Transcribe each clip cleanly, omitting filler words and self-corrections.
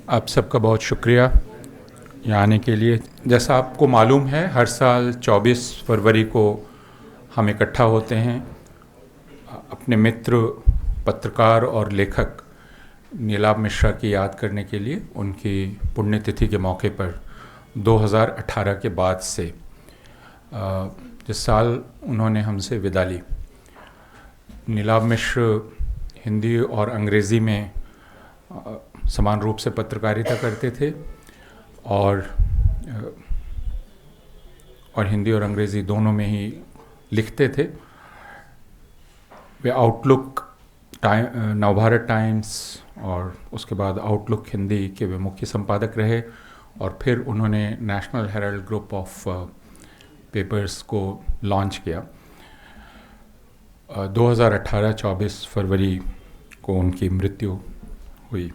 आप सबका बहुत शुक्रिया यहाँ आने के लिए। जैसा आपको मालूम है, हर साल 24 फरवरी को हम इकट्ठा होते हैं अपने मित्र, पत्रकार और लेखक नीलाभ मिश्रा की याद करने के लिए, उनकी पुण्यतिथि के मौके पर 2018 के बाद से जिस साल उन्होंने हमसे विदा ली। नीलाभ मिश्र हिंदी और अंग्रेज़ी में समान रूप से पत्रकारिता करते थे और हिंदी और अंग्रेज़ी दोनों में ही लिखते थे। वे आउटलुक नवभारत टाइम्स और उसके बाद आउटलुक हिंदी के वे मुख्य संपादक रहे और फिर उन्होंने national Herald group of papers को लॉन्च किया। 2018 24 फरवरी को उनकी मृत्यु हुई।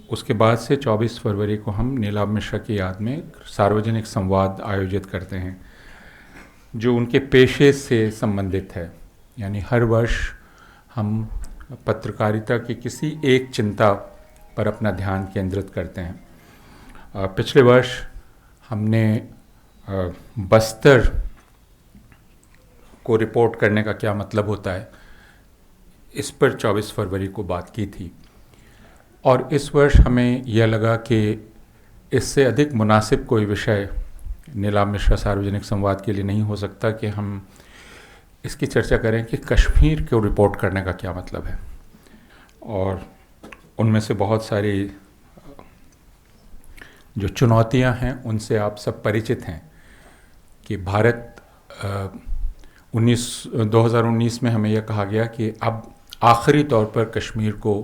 उसके बाद से 24 फरवरी को हम नीलाभ मिश्रा की याद में सार्वजनिक संवाद आयोजित करते हैं जो उनके पेशे से संबंधित है। यानी हर वर्ष हम पत्रकारिता की किसी एक चिंता पर अपना ध्यान केंद्रित करते हैं। पिछले वर्ष हमने बस्तर को रिपोर्ट करने का क्या मतलब होता है, इस पर 24 फरवरी को बात की थी और इस वर्ष हमें यह लगा कि इससे अधिक मुनासिब कोई विषय नीलाभ मिश्रा सार्वजनिक संवाद के लिए नहीं हो सकता कि हम इसकी चर्चा करें कि कश्मीर को रिपोर्ट करने का क्या मतलब है। और उनमें से बहुत सारी जो चुनौतियां हैं उनसे आप सब परिचित हैं कि भारत 2019 में हमें यह कहा गया कि अब आखिरी तौर पर कश्मीर को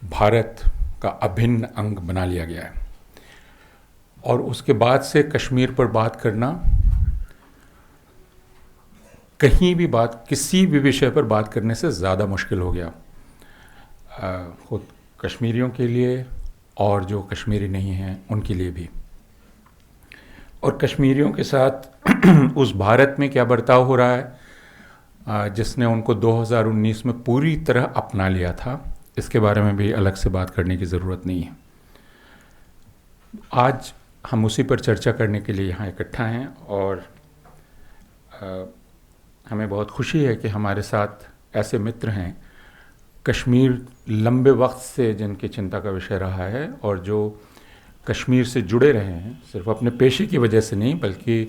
भारत का अभिन्न अंग बना लिया गया है और उसके बाद से कश्मीर पर बात करना, कहीं भी बात, किसी भी विषय पर बात करने से ज़्यादा मुश्किल हो गया, खुद कश्मीरियों के लिए और जो कश्मीरी नहीं हैं उनके लिए भी। और कश्मीरियों के साथ उस भारत में क्या बर्ताव हो रहा है जिसने उनको 2019 में पूरी तरह अपना लिया था, इसके बारे में भी अलग से बात करने की ज़रूरत नहीं है। आज हम उसी पर चर्चा करने के लिए यहाँ इकट्ठा हैं और हमें बहुत खुशी है कि हमारे साथ ऐसे मित्र हैं, कश्मीर लंबे वक्त से जिनकी चिंता का विषय रहा है और जो कश्मीर से जुड़े रहे हैं, सिर्फ अपने पेशे की वजह से नहीं बल्कि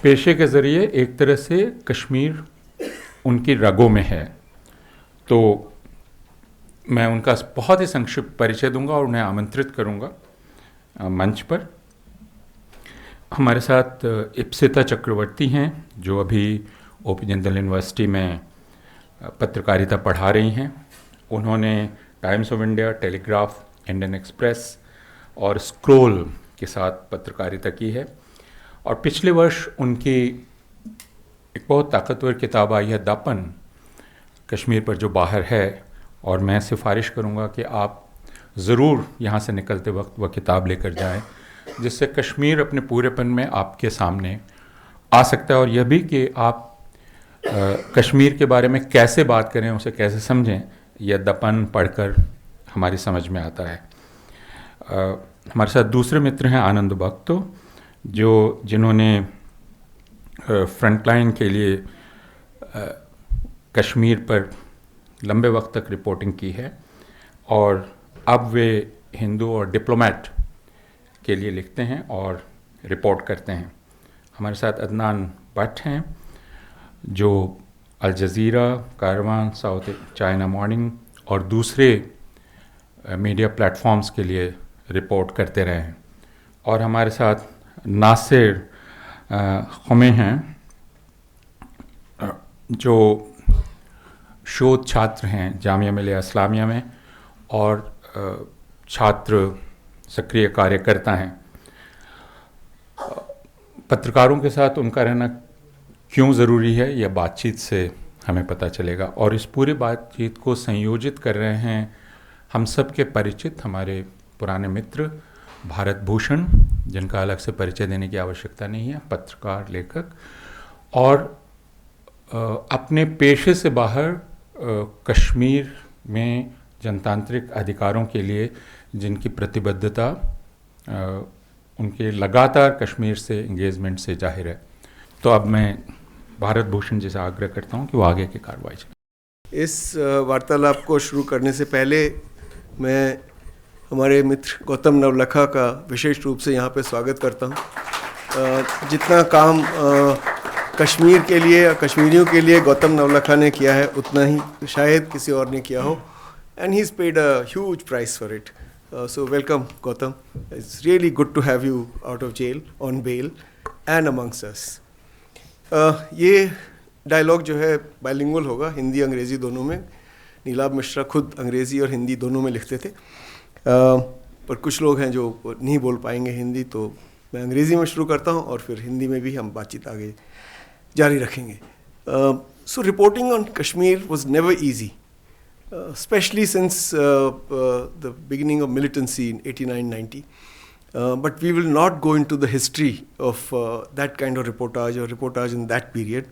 पेशे के ज़रिए एक तरह से कश्मीर उनकी रगों में है। तो मैं उनका बहुत ही संक्षिप्त परिचय दूंगा और उन्हें आमंत्रित करूंगा मंच पर। हमारे साथ इप्सिता चक्रवर्ती हैं जो अभी ओपी जिंदल यूनिवर्सिटी में पत्रकारिता पढ़ा रही हैं। उन्होंने times of India, telegraph, Indian express और स्क्रोल के साथ पत्रकारिता की है और पिछले वर्ष उनकी एक बहुत ताकतवर किताब आई है दपन, कश्मीर पर जो बाहर है, और मैं सिफारिश करूंगा कि आप ज़रूर यहाँ से निकलते वक्त वह किताब लेकर जाएं, जिससे कश्मीर अपने पूरेपन में आपके सामने आ सकता है और यह भी कि आप कश्मीर के बारे में कैसे बात करें, उसे कैसे समझें, यह दपन पढ़कर हमारी समझ में आता है। हमारे साथ दूसरे मित्र हैं आनंद भक्तो, जिन्होंने फ्रंटलाइन के लिए कश्मीर पर लंबे वक्त तक रिपोर्टिंग की है और अब वे हिंदू और डिप्लोमेट के लिए लिखते हैं और रिपोर्ट करते हैं। हमारे साथ अदनान भट्ट हैं जो Al Jazeera, Karwan, south China morning और दूसरे मीडिया प्लेटफॉर्म्स के लिए रिपोर्ट करते रहे हैं। और हमारे साथ नासिर खुमे हैं जो शोध छात्र हैं जामिया मिलिया इस्लामिया में और छात्र सक्रिय कार्यकर्ता हैं। पत्रकारों के साथ उनका रहना क्यों ज़रूरी है, यह बातचीत से हमें पता चलेगा और इस पूरी बातचीत को संयोजित कर रहे हैं हम सब के परिचित हमारे पुराने मित्र भारत भूषण, जिनका अलग से परिचय देने की आवश्यकता नहीं है, पत्रकार, लेखक और अपने पेशे से बाहर कश्मीर में जनतांत्रिक अधिकारों के लिए जिनकी प्रतिबद्धता उनके लगातार कश्मीर से इंगेजमेंट से जाहिर है। तो अब मैं भारत भूषण जी से आग्रह करता हूं कि वो आगे की कार्रवाई चले। इस वार्तालाप को शुरू करने से पहले मैं हमारे मित्र गौतम नवलखा का विशेष रूप से यहाँ पे स्वागत करता हूँ। जितना काम कश्मीर के लिए या कश्मीरियों के लिए गौतम नवलखा ने किया है, उतना ही शायद किसी और ने किया हो, and he's paid a huge price for it. So welcome, Gautam. It's really good to have you out of jail, on bail, and amongst us. ये डायलॉग जो है बाइलिंगुअल होगा, हिंदी अंग्रेज़ी दोनों में। नीलाभ मिश्रा खुद अंग्रेज़ी और हिंदी दोनों में लिखते थे, पर कुछ लोग हैं जो नहीं बोल पाएंगे हिंदी, तो मैं अंग्रेज़ी में शुरू करता हूँ और फिर हिंदी में भी हम बातचीत आगे जारी रखेंगे। So reporting on Kashmir was never easy. Especially since the beginning of militancy in 89-90. But we will not go into the history of that kind of reportage or reportage in that period.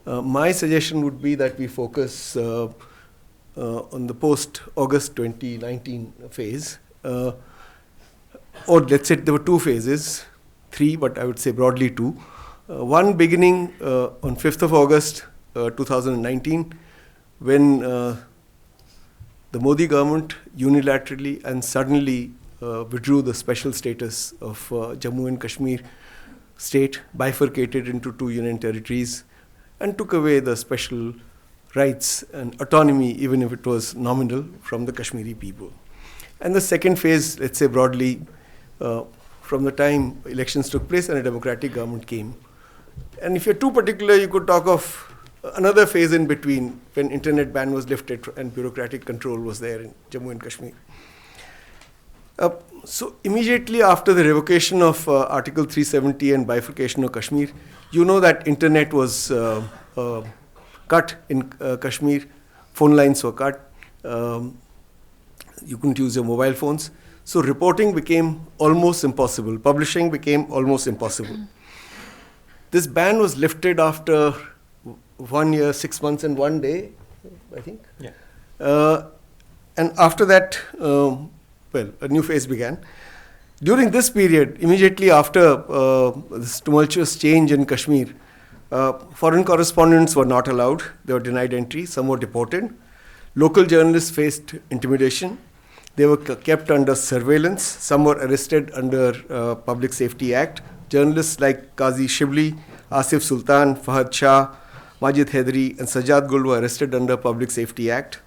My suggestion would be that we focus on the post-August 2019 phase. Or let's say there were two phases, three, but I would say broadly two. One beginning on 5th of August 2019, when the Modi government unilaterally and suddenly withdrew the special status of Jammu and Kashmir state, bifurcated into two union territories, and took away the special rights and autonomy, even if it was nominal, from the Kashmiri people. And the second phase, let's say broadly, from the time elections took place and a democratic government came. And if you're too particular, you could talk of another phase in between, when internet ban was lifted and bureaucratic control was there in Jammu and Kashmir. So immediately after the revocation of Article 370 and bifurcation of Kashmir, you know that internet was cut in Kashmir, phone lines were cut, you couldn't use your mobile phones. So reporting became almost impossible, publishing became almost impossible. This ban was lifted after 1 year, 6 months and 1 day, I think. Yeah. And after that, a new phase began. During this period, immediately after this tumultuous change in Kashmir, foreign correspondents were not allowed. They were denied entry. Some were deported. Local journalists faced intimidation. They were kept under surveillance. Some were arrested under Public Safety Act. Journalists like Qazi Shibli, Asif Sultan, Fahad Shah, Majid Hedri and Sajjad Gul were arrested under Public Safety Act.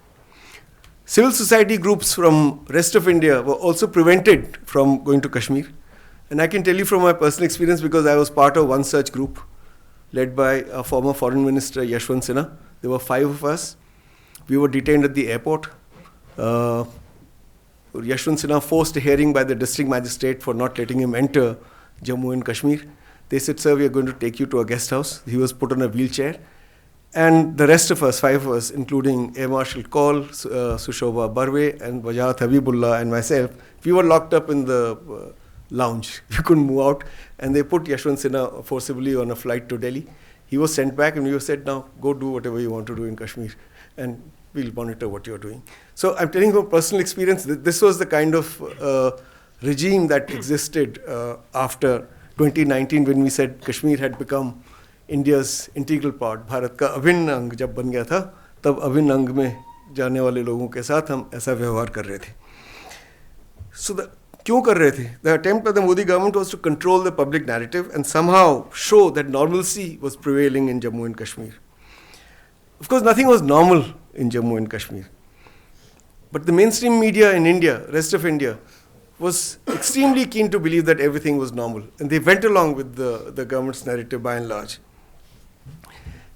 Civil society groups from rest of India were also prevented from going to Kashmir. And I can tell you from my personal experience, because I was part of one such group led by a former Foreign Minister, Yashwant Sinha. There were 5 of us. We were detained at the airport. Yashwant Sinha forced a hearing by the district magistrate for not letting him enter Jammu and Kashmir. They said, "Sir, we are going to take you to a guest house." He was put on a wheelchair. And the rest of us, 5 of us, including Air Marshal Kaul, Sushobha Barve, and Wajahat Habibullah and myself, we were locked up in the lounge. We couldn't move out. And they put Yashwant Sinha forcibly on a flight to Delhi. He was sent back and we were said, "Now go do whatever you want to do in Kashmir and we'll monitor what you're doing." So I'm telling you from personal experience, this was the kind of regime that existed after 2019, when we said Kashmir had become India's integral part. Bharat का अभिन्न अंग जब बन गया था, तब अभिन्न अंग में जाने वाले लोगों के साथ हम ऐसा व्यवहार कर रहे थे. So क्यों कर रहे थे? The attempt by the Modi government was to control the public narrative and somehow show that normalcy was prevailing in Jammu and Kashmir. Of course, nothing was normal in Jammu and Kashmir. But the mainstream media in India, rest of India, was extremely keen to believe that everything was normal. And they went along with the government's narrative by and large.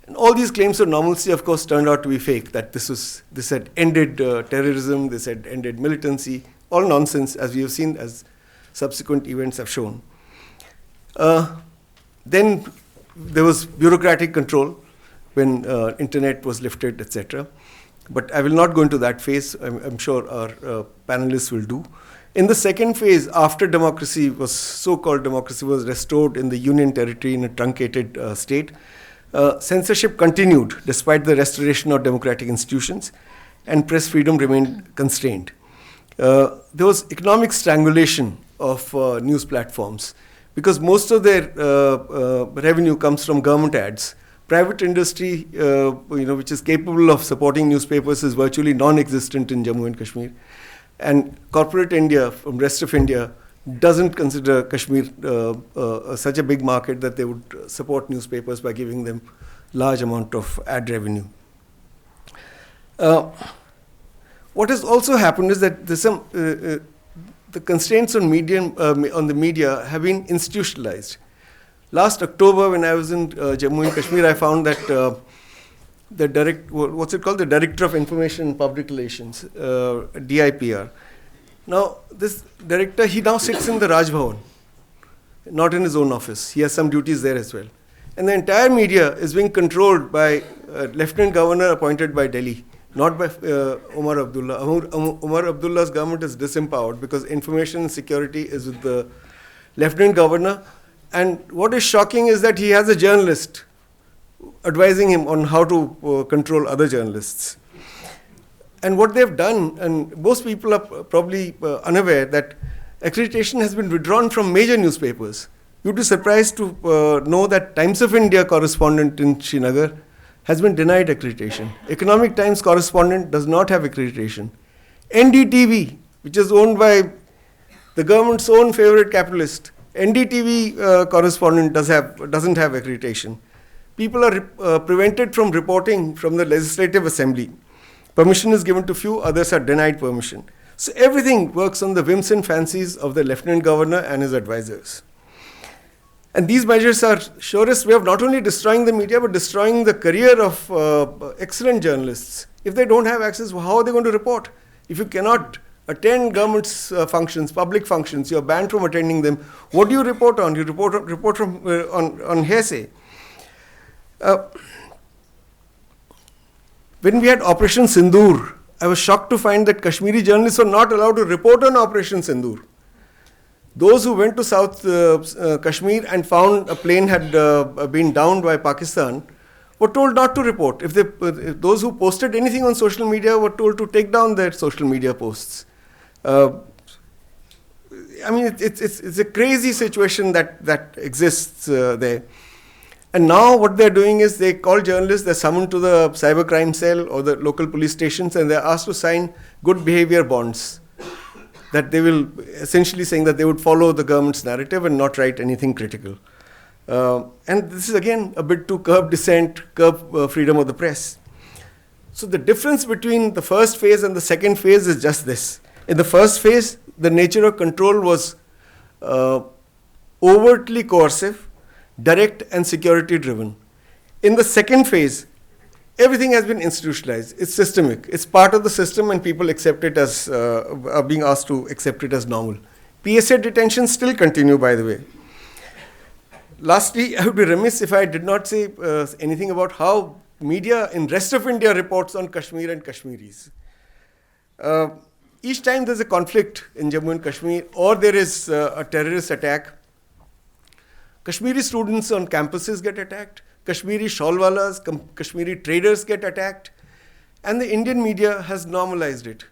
And all these claims of normalcy, of course, turned out to be fake, that this had ended terrorism, this had ended militancy, all nonsense, as we have seen, as subsequent events have shown. Then there was bureaucratic control when internet was lifted, etc. But I will not go into that phase. I'm sure our panelists will do. In the second phase, after democracy was, so-called democracy was restored in the Union territory in a truncated state, censorship continued despite the restoration of democratic institutions, and press freedom remained constrained. there was economic strangulation of news platforms, because most of their revenue comes from government ads. Private industry, which is capable of supporting newspapers, is virtually non-existent in Jammu and Kashmir. And corporate India, from rest of India, doesn't consider Kashmir such a big market that they would support newspapers by giving them large amount of ad revenue. What has also happened is that there's some the constraints on the media have been institutionalized. Last October, when I was in Jammu and Kashmir, I found that the Director of Information and Public Relations, DIPR. Now, this director, he now sits in the Raj Bhavan, not in his own office. He has some duties there as well. And the entire media is being controlled by a Lieutenant Governor appointed by Delhi, not by Umar Abdullah. Umar Abdullah's government is disempowered because information and security is with the Lieutenant Governor. And what is shocking is that he has a journalist advising him on how to control other journalists. And what they've done, and most people are probably unaware, that accreditation has been withdrawn from major newspapers. You'd be surprised to know that Times of India correspondent in Srinagar has been denied accreditation. Economic Times correspondent does not have accreditation. NDTV, which is owned by the government's own favorite capitalist, NDTV correspondent doesn't have accreditation. People are prevented from reporting from the Legislative Assembly. Permission is given to few, others are denied permission. So everything works on the whims and fancies of the Lieutenant Governor and his advisors. And these measures are surest way of not only destroying the media, but destroying the career of excellent journalists. If they don't have access, how are they going to report? If you cannot attend government's functions, public functions, you're banned from attending them. What do you report on? You report from on hearsay. When we had Operation Sindoor, I was shocked to find that Kashmiri journalists were not allowed to report on Operation Sindoor. Those who went to South Kashmir and found a plane had been downed by Pakistan were told not to report. If those who posted anything on social media were told to take down their social media posts. It's a crazy situation that exists there. And now what they're doing is they call journalists, they're summoned to the cybercrime cell or the local police stations, and they're asked to sign good behavior bonds. That they will, essentially saying that they would follow the government's narrative and not write anything critical. And this is again a bit to curb dissent, curb freedom of the press. So the difference between the first phase and the second phase is just this. In the first phase, the nature of control was overtly coercive, direct and security driven. In the second phase, everything has been institutionalized. It's systemic. It's part of the system and people accept it as, are being asked to accept it as normal. PSA detentions still continue, by the way. Lastly, I would be remiss if I did not say anything about how media in rest of India reports on Kashmir and Kashmiris. Each time there's a conflict in Jammu and Kashmir or there is a terrorist attack, Kashmiri students on campuses get attacked, Kashmiri shawlwalas, Kashmiri traders get attacked, and the Indian media has normalized it.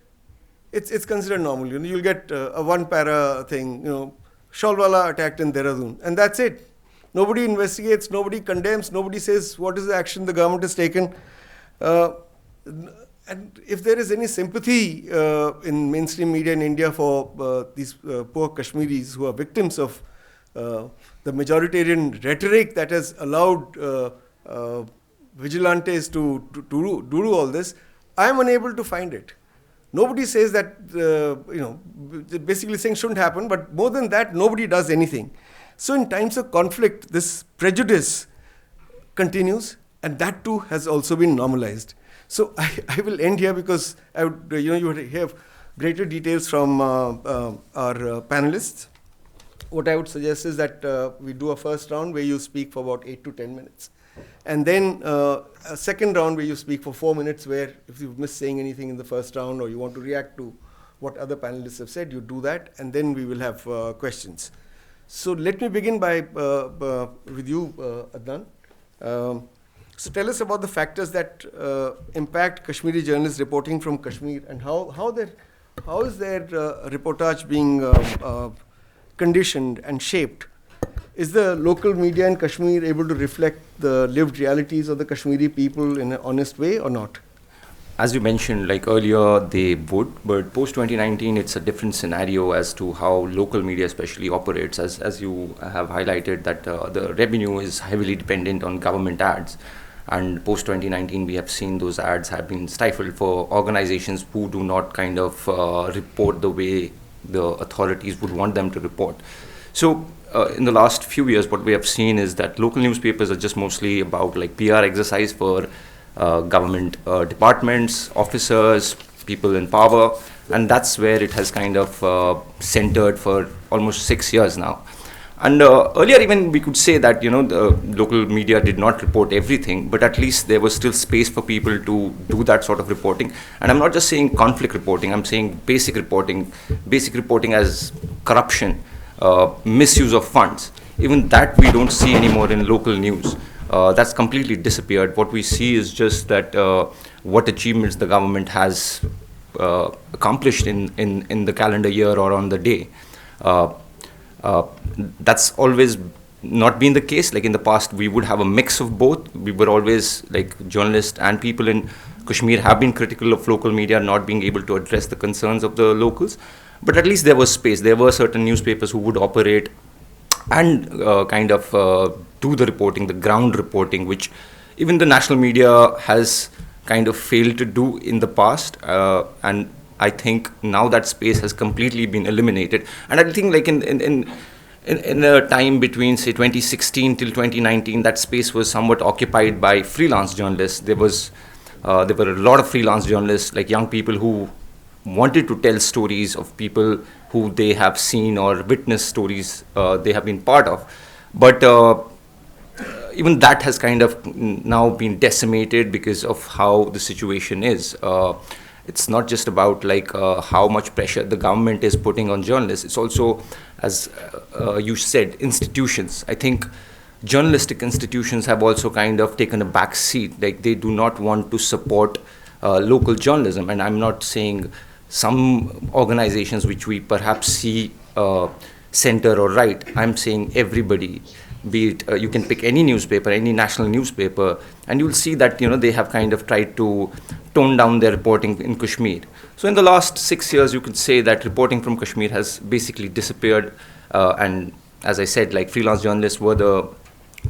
It's considered normal. You'll get a one-para thing, shawlwala attacked in Dehradun, and that's it. Nobody investigates, nobody condemns, nobody says what is the action the government has taken. And if there is any sympathy in mainstream media in India for these poor Kashmiris who are victims of the majoritarian rhetoric that has allowed vigilantes to do all this, I am unable to find it. Nobody says that, basically saying shouldn't happen, but more than that, nobody does anything. So in times of conflict, this prejudice continues, and that too has also been normalized. So I will end here because I would, you would have greater details from our panelists. What I would suggest is that we do a first round where you speak for about 8 to 10 minutes. And then a second round where you speak for 4 minutes, where if you've missed saying anything in the first round or you want to react to what other panelists have said, you do that, and then we will have questions. So let me begin with you, Adnan. So tell us about the factors that impact Kashmiri journalists reporting from Kashmir and how how is their reportage being conditioned and shaped? Is the local media in Kashmir able to reflect the lived realities of the Kashmiri people in an honest way or not? As you mentioned, like earlier, they would, but post 2019, it's a different scenario as to how local media especially operates. As you have highlighted, that the revenue is heavily dependent on government ads. And post 2019, we have seen those ads have been stifled for organizations who do not kind of report the way the authorities would want them to report. So in the last few years, what we have seen is that local newspapers are just mostly about like PR exercise for government departments, officers, people in power, and that's where it has kind of centered for almost 6 years now. And earlier even we could say that, the local media did not report everything, but at least there was still space for people to do that sort of reporting. And I'm not just saying conflict reporting, I'm saying basic reporting as corruption, misuse of funds. Even that we don't see anymore in local news. That's completely disappeared. What we see is just that what achievements the government has accomplished in the calendar year or on the day. That's always not been the case. Like in the past, we would have a mix of both. We were always, like, journalists and people in Kashmir have been critical of local media not being able to address the concerns of the locals. But at least there was space. There were certain newspapers who would operate and kind of do the reporting, the ground reporting, which even the national media has kind of failed to do in the past. And I think now that space has completely been eliminated. And I think like in a time between, say, 2016 till 2019, that space was somewhat occupied by freelance journalists. There were a lot of freelance journalists, like young people who wanted to tell stories of people who they have seen or witnessed stories they have been part of. But even that has kind of now been decimated because of how the situation is. It's not just about like how much pressure the government is putting on journalists. It's also, as you said, institutions. I think journalistic institutions have also kind of taken a back seat. Like they do not want to support local journalism. And I'm not saying some organizations which we perhaps see center or right. I'm saying everybody. Be it you can pick any newspaper, any national newspaper, and you'll see that they have kind of tried to tone down their reporting in Kashmir. So in the last 6 years, you could say that reporting from Kashmir has basically disappeared. And as I said, like freelance journalists were the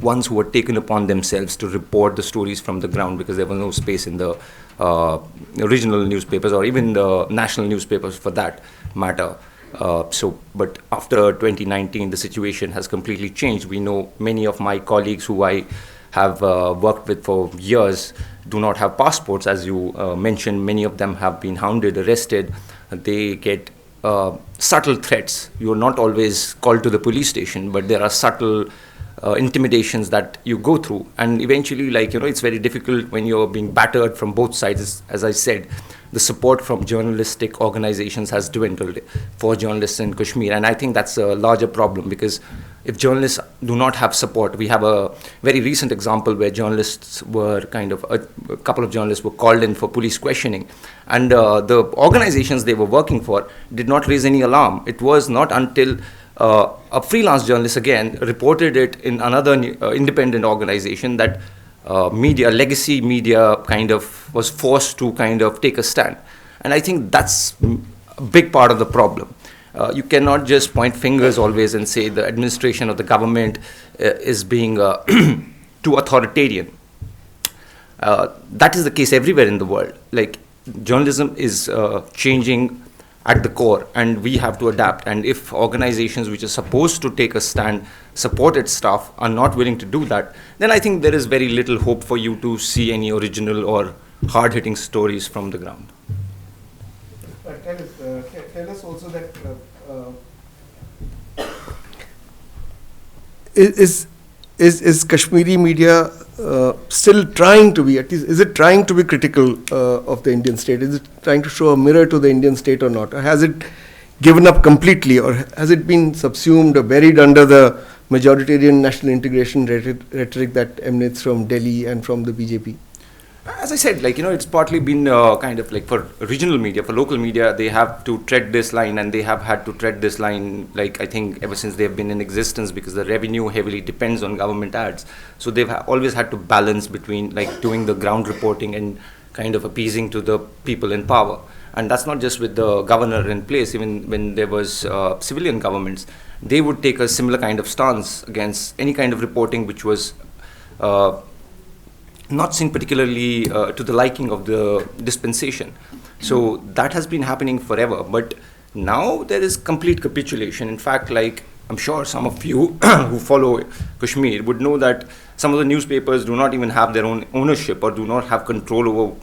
ones who were taken upon themselves to report the stories from the ground because there was no space in the original newspapers or even the national newspapers for that matter. But after 2019, the situation has completely changed. We know many of my colleagues who I have worked with for years do not have passports. As you mentioned, many of them have been hounded, arrested. They get subtle threats. You're not always called to the police station, but there are subtle intimidations that you go through. And eventually, it's very difficult when you're being battered from both sides. As I said, the support from journalistic organizations has dwindled for journalists in Kashmir. And I think that's a larger problem because if journalists do not have support, we have a very recent example where journalists were a couple of journalists were called in for police questioning. And the organizations they were working for did not raise any alarm. It was not until a freelance journalist again reported it in another independent organization that legacy media kind of was forced to kind of take a stand. And I think that's a big part of the problem. You cannot just point fingers always and say the administration of the government is being too authoritarian. That is the case everywhere in the world. Like journalism is changing at the core, and we have to adapt. And if organizations which are supposed to take a stand, support its staff, are not willing to do that, then I think there is very little hope for you to see any original or hard-hitting stories from the ground. Tell us also that is Kashmiri media still trying to be, at least, is it trying to be critical of the Indian state? Is it trying to show a mirror to the Indian state or not? Or has it given up completely, or has it been subsumed or buried under the majoritarian national integration rhetoric that emanates from Delhi and from the BJP? As I said, it's partly been kind of like for regional media, for local media, they have to tread this line, and they have had to tread this line, I think, ever since they've been in existence, because the revenue heavily depends on government ads. So they've always had to balance between doing the ground reporting and kind of appeasing to the people in power. And that's not just with the governor in place. Even when there was civilian governments, they would take a similar kind of stance against any kind of reporting which was not seen particularly to the liking of the dispensation. So that has been happening forever. But now there is complete capitulation. In fact, I'm sure some of you who follow Kashmir would know that some of the newspapers do not even have their own ownership or do not have control over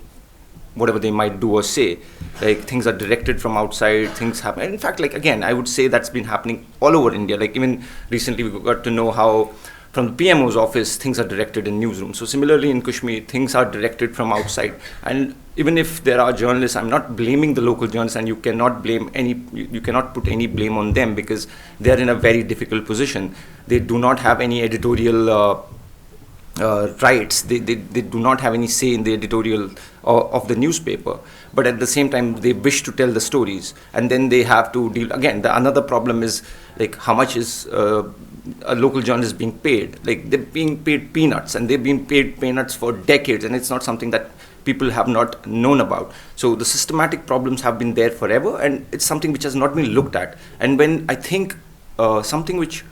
whatever they might do or say. Things are directed from outside, things happen. In fact, again, I would say that's been happening all over India. Even recently we got to know how from the PMO's office, things are directed in newsrooms. So similarly in Kashmir, things are directed from outside. And even if there are journalists, I'm not blaming the local journalists, and you cannot put any blame on them, because they're in a very difficult position. They do not have any editorial rights. They do not have any say in the editorial of the newspaper. But at the same time, they wish to tell the stories. And then they have to deal, again, another problem is how much is a local journalist being paid. They're being paid peanuts, and they've been paid peanuts for decades, and it's not something that people have not known about. So the systematic problems have been there forever, and it's something which has not been looked at. And when I think something which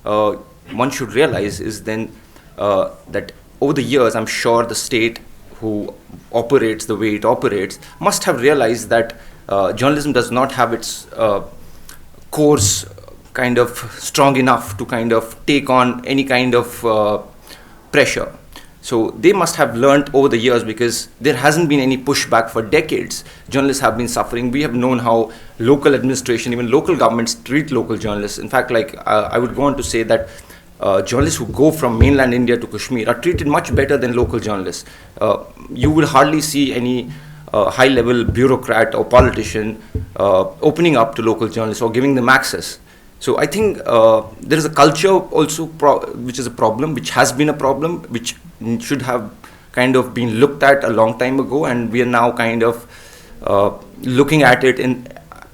one should realize is then that over the years, I'm sure the state who operates the way it operates must have realized that journalism does not have its course kind of strong enough to kind of take on any kind of pressure. So they must have learned over the years, because there hasn't been any pushback for decades. Journalists have been suffering. We have known how local administration, even local governments, treat local journalists. In fact, I would go on to say that journalists who go from mainland India to Kashmir are treated much better than local journalists. You will hardly see any high-level bureaucrat or politician opening up to local journalists or giving them access. So I think there is a culture also which is a problem, which has been a problem, which should have kind of been looked at a long time ago, and we are now kind of looking at it in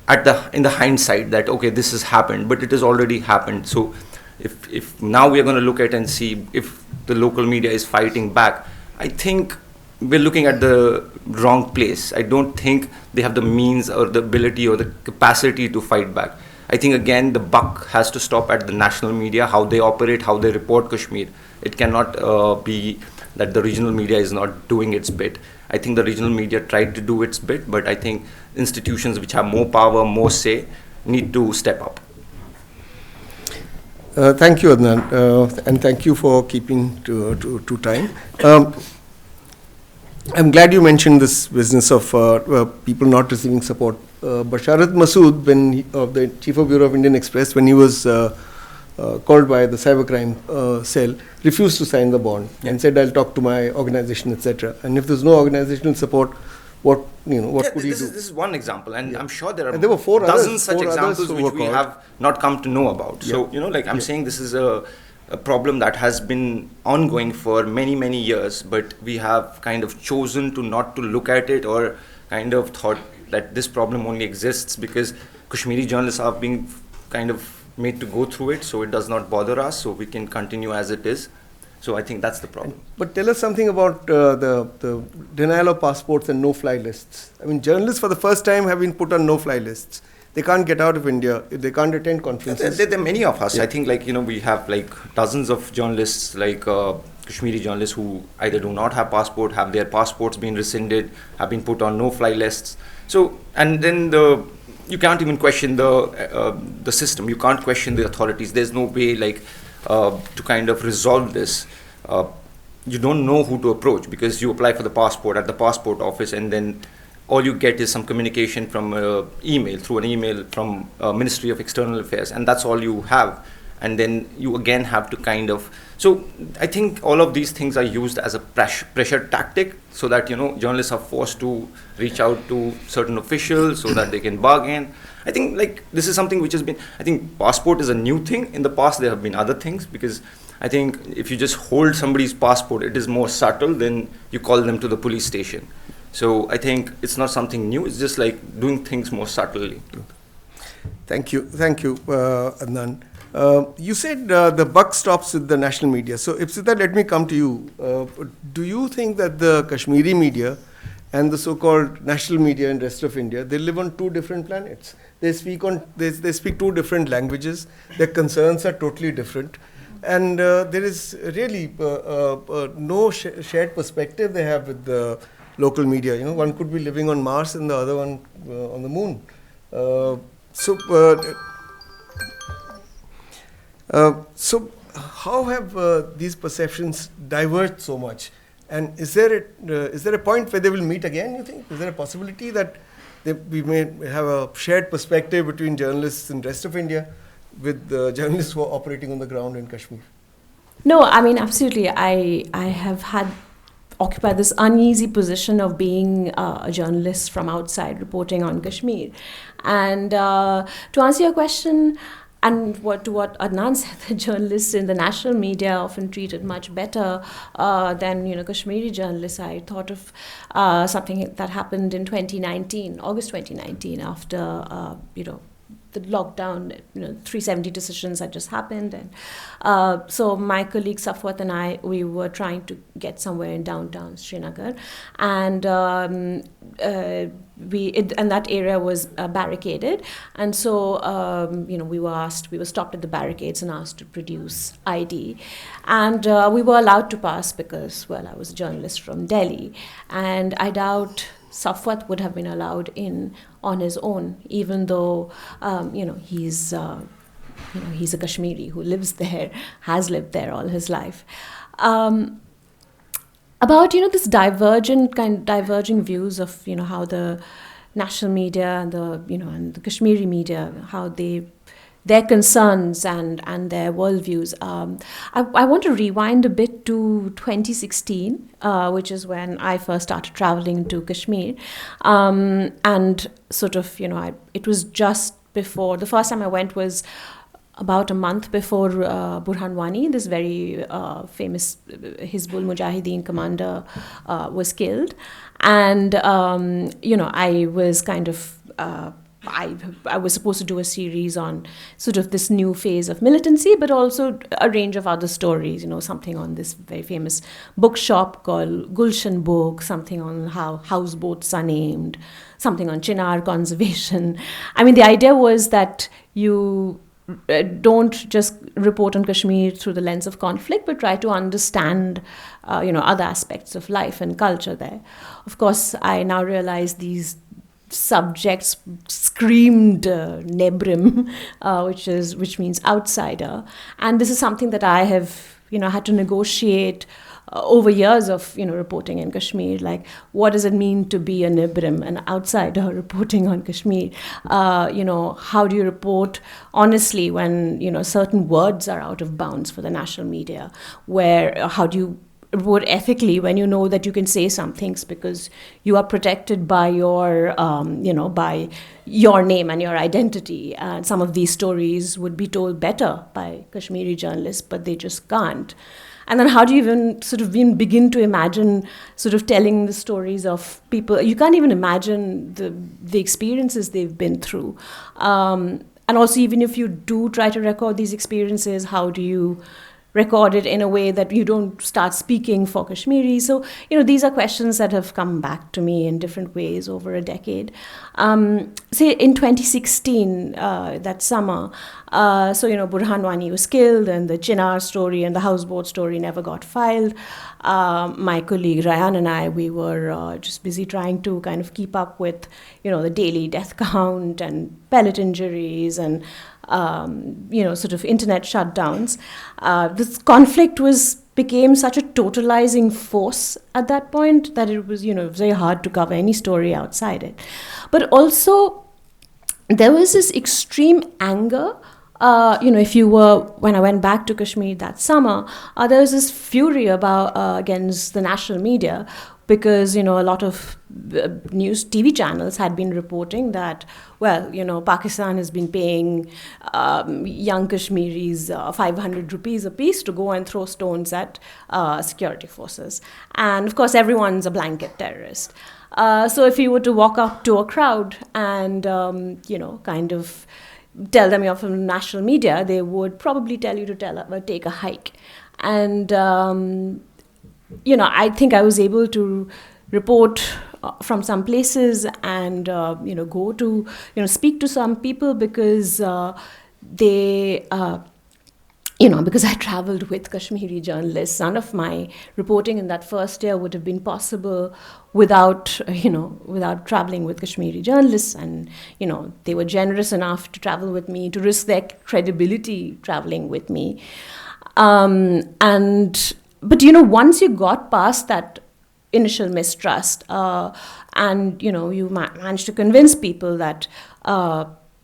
the hindsight that, okay, this has happened, but it has already happened. So if now we are going to look at and see if the local media is fighting back, I think we're looking at the wrong place. I don't think they have the means or the ability or the capacity to fight back. I think, again, the buck has to stop at the national media, how they operate, how they report Kashmir. It cannot be that the regional media is not doing its bit. I think the regional media tried to do its bit, but I think institutions which have more power, more say, need to step up. Thank you, Adnan, and thank you for keeping to time. I'm glad you mentioned this business of people not receiving support. Basharat Masood, the Chief of Bureau of Indian Express, when he was called by the cybercrime cell, refused to sign the bond and said, "I'll talk to my organization, etc." And if there's no organizational support, what could he do? This is one example, and I'm sure there are there were dozens such examples which we have not come to know about. So I'm saying this is a problem that has been ongoing for many years, but we have kind of chosen not to look at it, or kind of thought that this problem only exists because Kashmiri journalists are being kind of made to go through it, so it does not bother us, so we can continue as it is. So I think that's the problem. But tell us something about the denial of passports and no-fly lists. I mean, journalists for the first time have been put on no-fly lists. They can't get out of India. They can't attend conferences. There are many of us. Yeah. I think we have dozens of journalists, Kashmiri journalists who either do not have passport, have their passports been rescinded, have been put on no-fly lists. So, and then you can't even question the system. You can't question the authorities. There's no way to kind of resolve this. You don't know who to approach, because you apply for the passport at the passport office, and then all you get is some communication from through an email from Ministry of External Affairs, and that's all you have. And then you again have to kind of, so I think all of these things are used as a pressure tactic, so that journalists are forced to reach out to certain officials so that they can bargain. I think this is something which has been, I think passport is a new thing. In the past there have been other things, because I think if you just hold somebody's passport, it is more subtle than you call them to the police station. So I think it's not something new. It's just like doing things more subtly. Thank you, Adnan. You said the buck stops with the national media. So, Ipsita, let me come to you. Do you think that the Kashmiri media and the so-called national media in the rest of India, they live on two different planets? They speak two different languages. Their concerns are totally different. And there is really no shared perspective they have with the local media. You know, one could be living on Mars and the other one on the moon. So how have these perceptions diverged so much? And is there a point where they will meet again, you think? Is there a possibility that we may have a shared perspective between journalists in the rest of India with the journalists who are operating on the ground in Kashmir? No, I mean, absolutely. I have occupied this uneasy position of being a journalist from outside reporting on Kashmir. And to answer your question, and what Adnan said, the journalists in the national media often treated much better than Kashmiri journalists. I thought of something that happened in August 2019, after the lockdown, 370 decisions had just happened, and so my colleague Safwat and I, we were trying to get somewhere in downtown Srinagar, and and that area was barricaded, and so we were stopped at the barricades and asked to produce ID, and we were allowed to pass because, well, I was a journalist from Delhi, and I doubt Safwat would have been allowed in on his own, even though he's a Kashmiri who lives there, has lived there all his life. About this diverging views of how the national media and the Kashmiri media, how their concerns and their worldviews. I want to rewind a bit to 2016, which is when I first started traveling to Kashmir. And sort of, it was just before, the first time I went was about a month before Burhan Wani, this very famous Hizbul Mujahideen commander, was killed. And, I was kind of... I was supposed to do a series on sort of this new phase of militancy, but also a range of other stories, something on this very famous bookshop called Gulshan Book, something on how houseboats are named, something on Chinar conservation. I mean, the idea was that you don't just report on Kashmir through the lens of conflict, but try to understand, other aspects of life and culture there. Of course, I now realize these subjects screamed Nebrim, which means outsider, and this is something that I have had to negotiate over years of reporting in Kashmir. Like, what does it mean to be a Nebrim, an outsider reporting on Kashmir? How do you report honestly when certain words are out of bounds for the national media? How do you report ethically when you know that you can say some things because you are protected by your by your name and your identity, and some of these stories would be told better by Kashmiri journalists, but they just can't. And then how do you even begin to imagine sort of telling the stories of people? You can't even imagine the experiences they've been through, and also even if you do try to record these experiences, how do you record it in a way that you don't start speaking for Kashmiri? So, these are questions that have come back to me in different ways over a decade. Say in 2016, that summer, Burhan Wani was killed, and the Chinar story and the houseboat story never got filed. My colleague Rayan and I, we were just busy trying to kind of keep up with, the daily death count and pellet injuries and sort of internet shutdowns. This conflict became such a totalizing force at that point that it was, very hard to cover any story outside it. But also, there was this extreme anger when I went back to Kashmir that summer, there was this fury against the national media, because, a lot of news TV channels had been reporting that, Pakistan has been paying young Kashmiris 500 rupees apiece to go and throw stones at security forces. And of course, everyone's a blanket terrorist. So if you were to walk up to a crowd and, kind of tell them you're from the national media, they would probably tell you to take a hike. And, I think I was able to report from some places and, go to, speak to some people because they... because I traveled with Kashmiri journalists. None of my reporting in that first year would have been possible without traveling with Kashmiri journalists. And, they were generous enough to travel with me, to risk their credibility traveling with me. But, once you got past that initial mistrust and, you managed to convince people that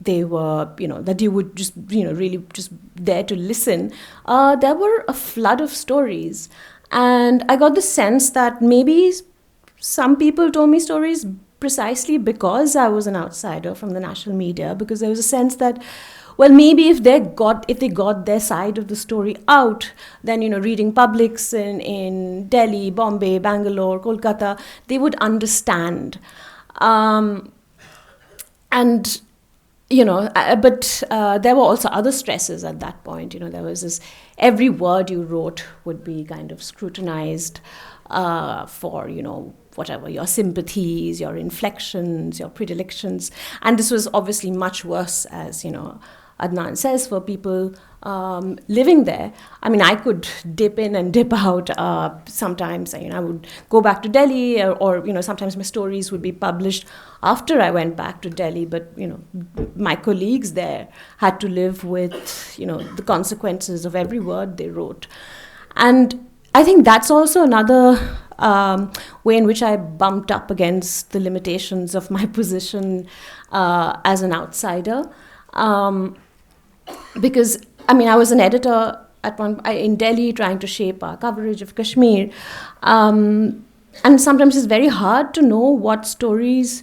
they were, that you would just, really just there to listen, there were a flood of stories. And I got the sense that maybe some people told me stories precisely because I was an outsider from the national media, because there was a sense that, well, maybe if they got their side of the story out, then, reading publics in Delhi, Bombay, Bangalore, Kolkata, they would understand. But there were also other stresses at that point. There was this, every word you wrote would be kind of scrutinized for, whatever, your sympathies, your inflections, your predilections. And this was obviously much worse, as, Adnan says, for people living there. I mean, I could dip in and dip out sometimes. I would go back to Delhi, or sometimes my stories would be published after I went back to Delhi. But, my colleagues there had to live with, the consequences of every word they wrote. And I think that's also another way in which I bumped up against the limitations of my position as an outsider. Because, I was an editor in Delhi trying to shape our coverage of Kashmir. And sometimes it's very hard to know what stories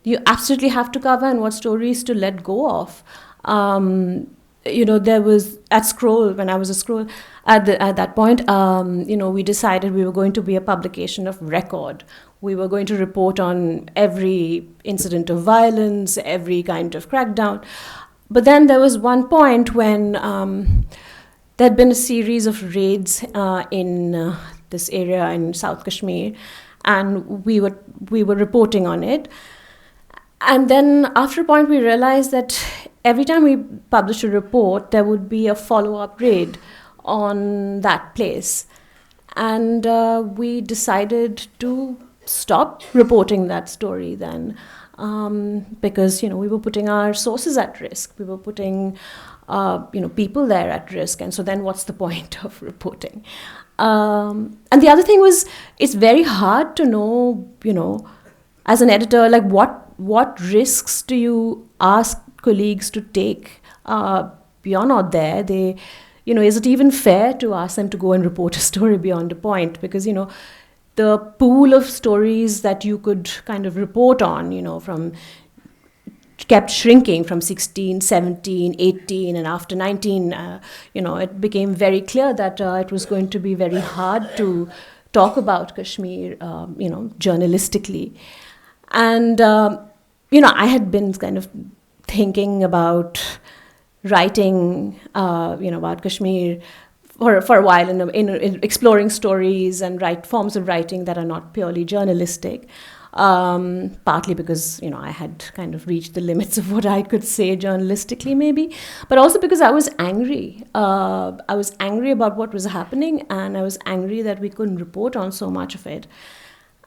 you absolutely have to cover and what stories to let go of. There was, at Scroll, when I was a Scroll, at that point, we decided we were going to be a publication of record. We were going to report on every incident of violence, every kind of crackdown. But then there was one point when there'd been a series of raids in this area in South Kashmir, and we were reporting on it. And then after a point, we realized that every time we published a report, there would be a follow-up raid on that place. And we decided to stop reporting that story then. Because, we were putting our sources at risk. We were putting, people there at risk. And so then what's the point of reporting? And the other thing was, it's very hard to know, as an editor, like what risks do you ask colleagues to take? You're not there. Is it even fair to ask them to go and report a story beyond a point? Because, the pool of stories that you could kind of report on, kept shrinking from 16, 17, 18, and after 19, it became very clear that it was going to be very hard to talk about Kashmir, journalistically. And, I had been kind of thinking about writing, about Kashmir for a while, in exploring stories and forms of writing that are not purely journalistic, partly because, I had kind of reached the limits of what I could say journalistically, maybe, but also because I was angry. I was angry about what was happening, and I was angry that we couldn't report on so much of it.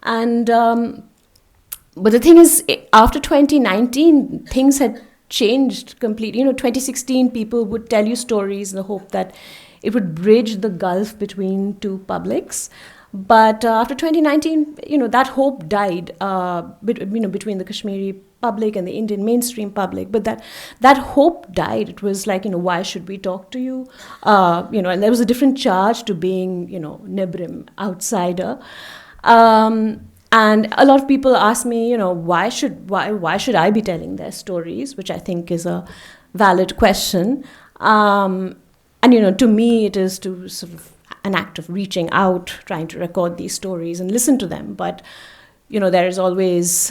And but the thing is, after 2019, things had changed completely. 2016, people would tell you stories in the hope that it would bridge the gulf between two publics. But after 2019, that hope died, between the Kashmiri public and the Indian mainstream public. But that hope died. It was like, why should we talk to you? And there was a different charge to being, Nibrim, outsider. And a lot of people ask me, why should I be telling their stories, which I think is a valid question. And to me, it is to sort of an act of reaching out, trying to record these stories and listen to them. But, there is always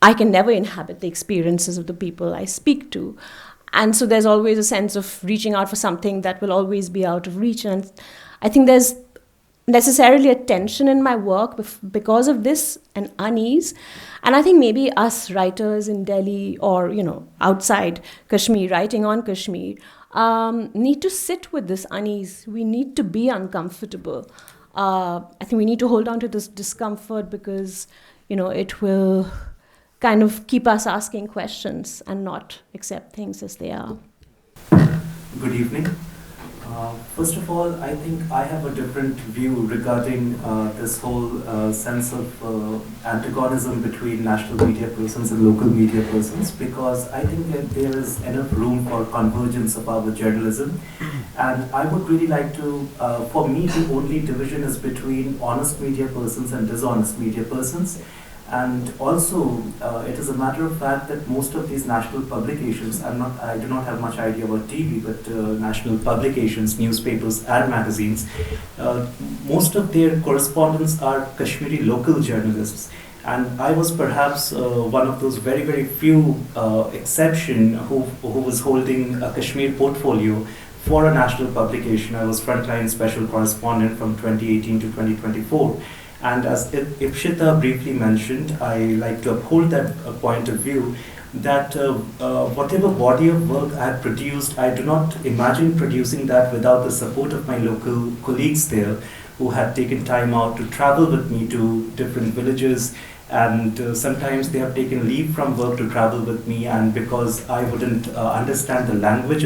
I can never inhabit the experiences of the people I speak to. And so there's always a sense of reaching out for something that will always be out of reach. And I think there's necessarily a tension in my work because of this, and unease. And I think maybe us writers in Delhi or, outside Kashmir, writing on Kashmir, need to sit with this unease. We need to be uncomfortable. I think we need to hold on to this discomfort because, it will kind of keep us asking questions and not accept things as they are. Good evening. First of all, I think I have a different view regarding this whole sense of antagonism between national media persons and local media persons, because I think that there is enough room for convergence of our journalism. And I would really like to, for me, the only division is between honest media persons and dishonest media persons. And also, it is a matter of fact that most of these national publications, I do not have much idea about TV, but national publications, newspapers and magazines, most of their correspondents are Kashmiri local journalists. And I was perhaps one of those very, very few exception who was holding a Kashmir portfolio for a national publication. I was frontline special correspondent from 2018 to 2024. And as Ipshita briefly mentioned, I like to uphold that point of view that whatever body of work I have produced, I do not imagine producing that without the support of my local colleagues there, who had taken time out to travel with me to different villages. And sometimes they have taken leave from work to travel with me, and because I wouldn't understand the language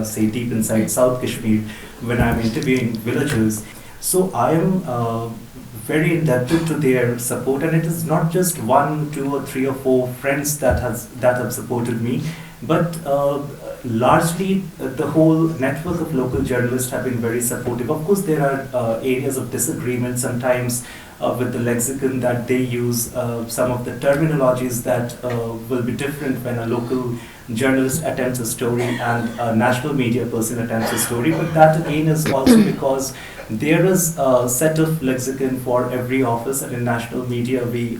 say deep inside South Kashmir when I'm interviewing villagers. So I am very indebted to their support, and it is not just 1, 2 or 3 or 4 friends that have supported me, but largely the whole network of local journalists have been very supportive. Of course, there are areas of disagreement sometimes with the lexicon that they use, some of the terminologies that will be different when a local journalist attempts a story and a national media person attempts a story. But that again is also because there is a set of lexicon for every office, and in national media we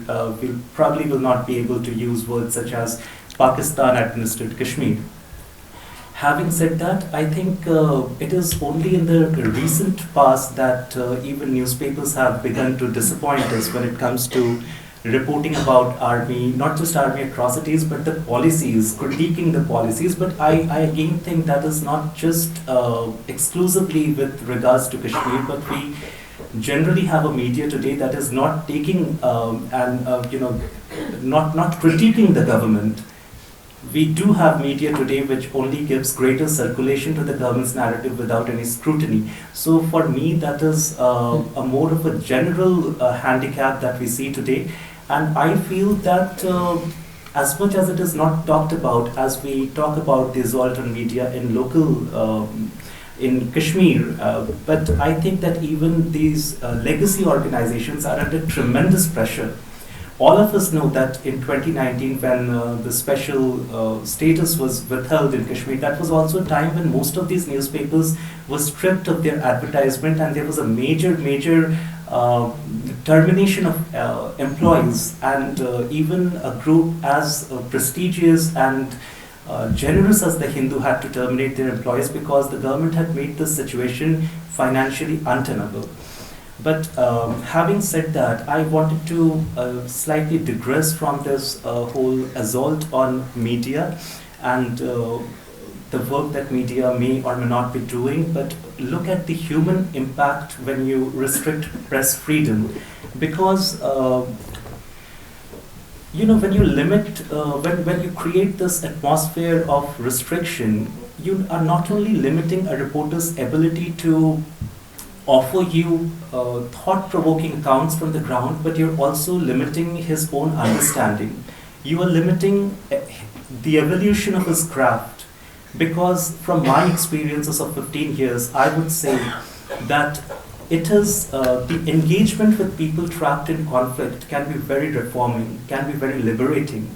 probably will not be able to use words such as Pakistan administered Kashmir. Having said that, I think it is only in the recent past that even newspapers have begun to disappoint us when it comes to reporting about army, not just army atrocities, but the policies, critiquing the policies. But I again think that is not just exclusively with regards to Kashmir, but we generally have a media today that is not taking not critiquing the government. We do have media today which only gives greater circulation to the government's narrative without any scrutiny. So for me, that is a more of a general handicap that we see today. And I feel that as much as it is not talked about as we talk about the assault on media in local, in Kashmir, but I think that even these legacy organizations are under tremendous pressure. All of us know that in 2019, when the special status was withheld in Kashmir, that was also a time when most of these newspapers were stripped of their advertisement, and there was a major termination of employees, and even a group as prestigious and generous as the Hindu had to terminate their employees because the government had made this situation financially untenable. But having said that, I wanted to slightly digress from this whole assault on media and the work that media may or may not be doing, but look at the human impact when you restrict press freedom. Because when you limit, when you create this atmosphere of restriction, you are not only limiting a reporter's ability to offer you thought-provoking accounts from the ground, but you're also limiting his own understanding. You are limiting the evolution of his craft, because from my experiences of 15 years, I would say that it is the engagement with people trapped in conflict can be very reforming, can be very liberating,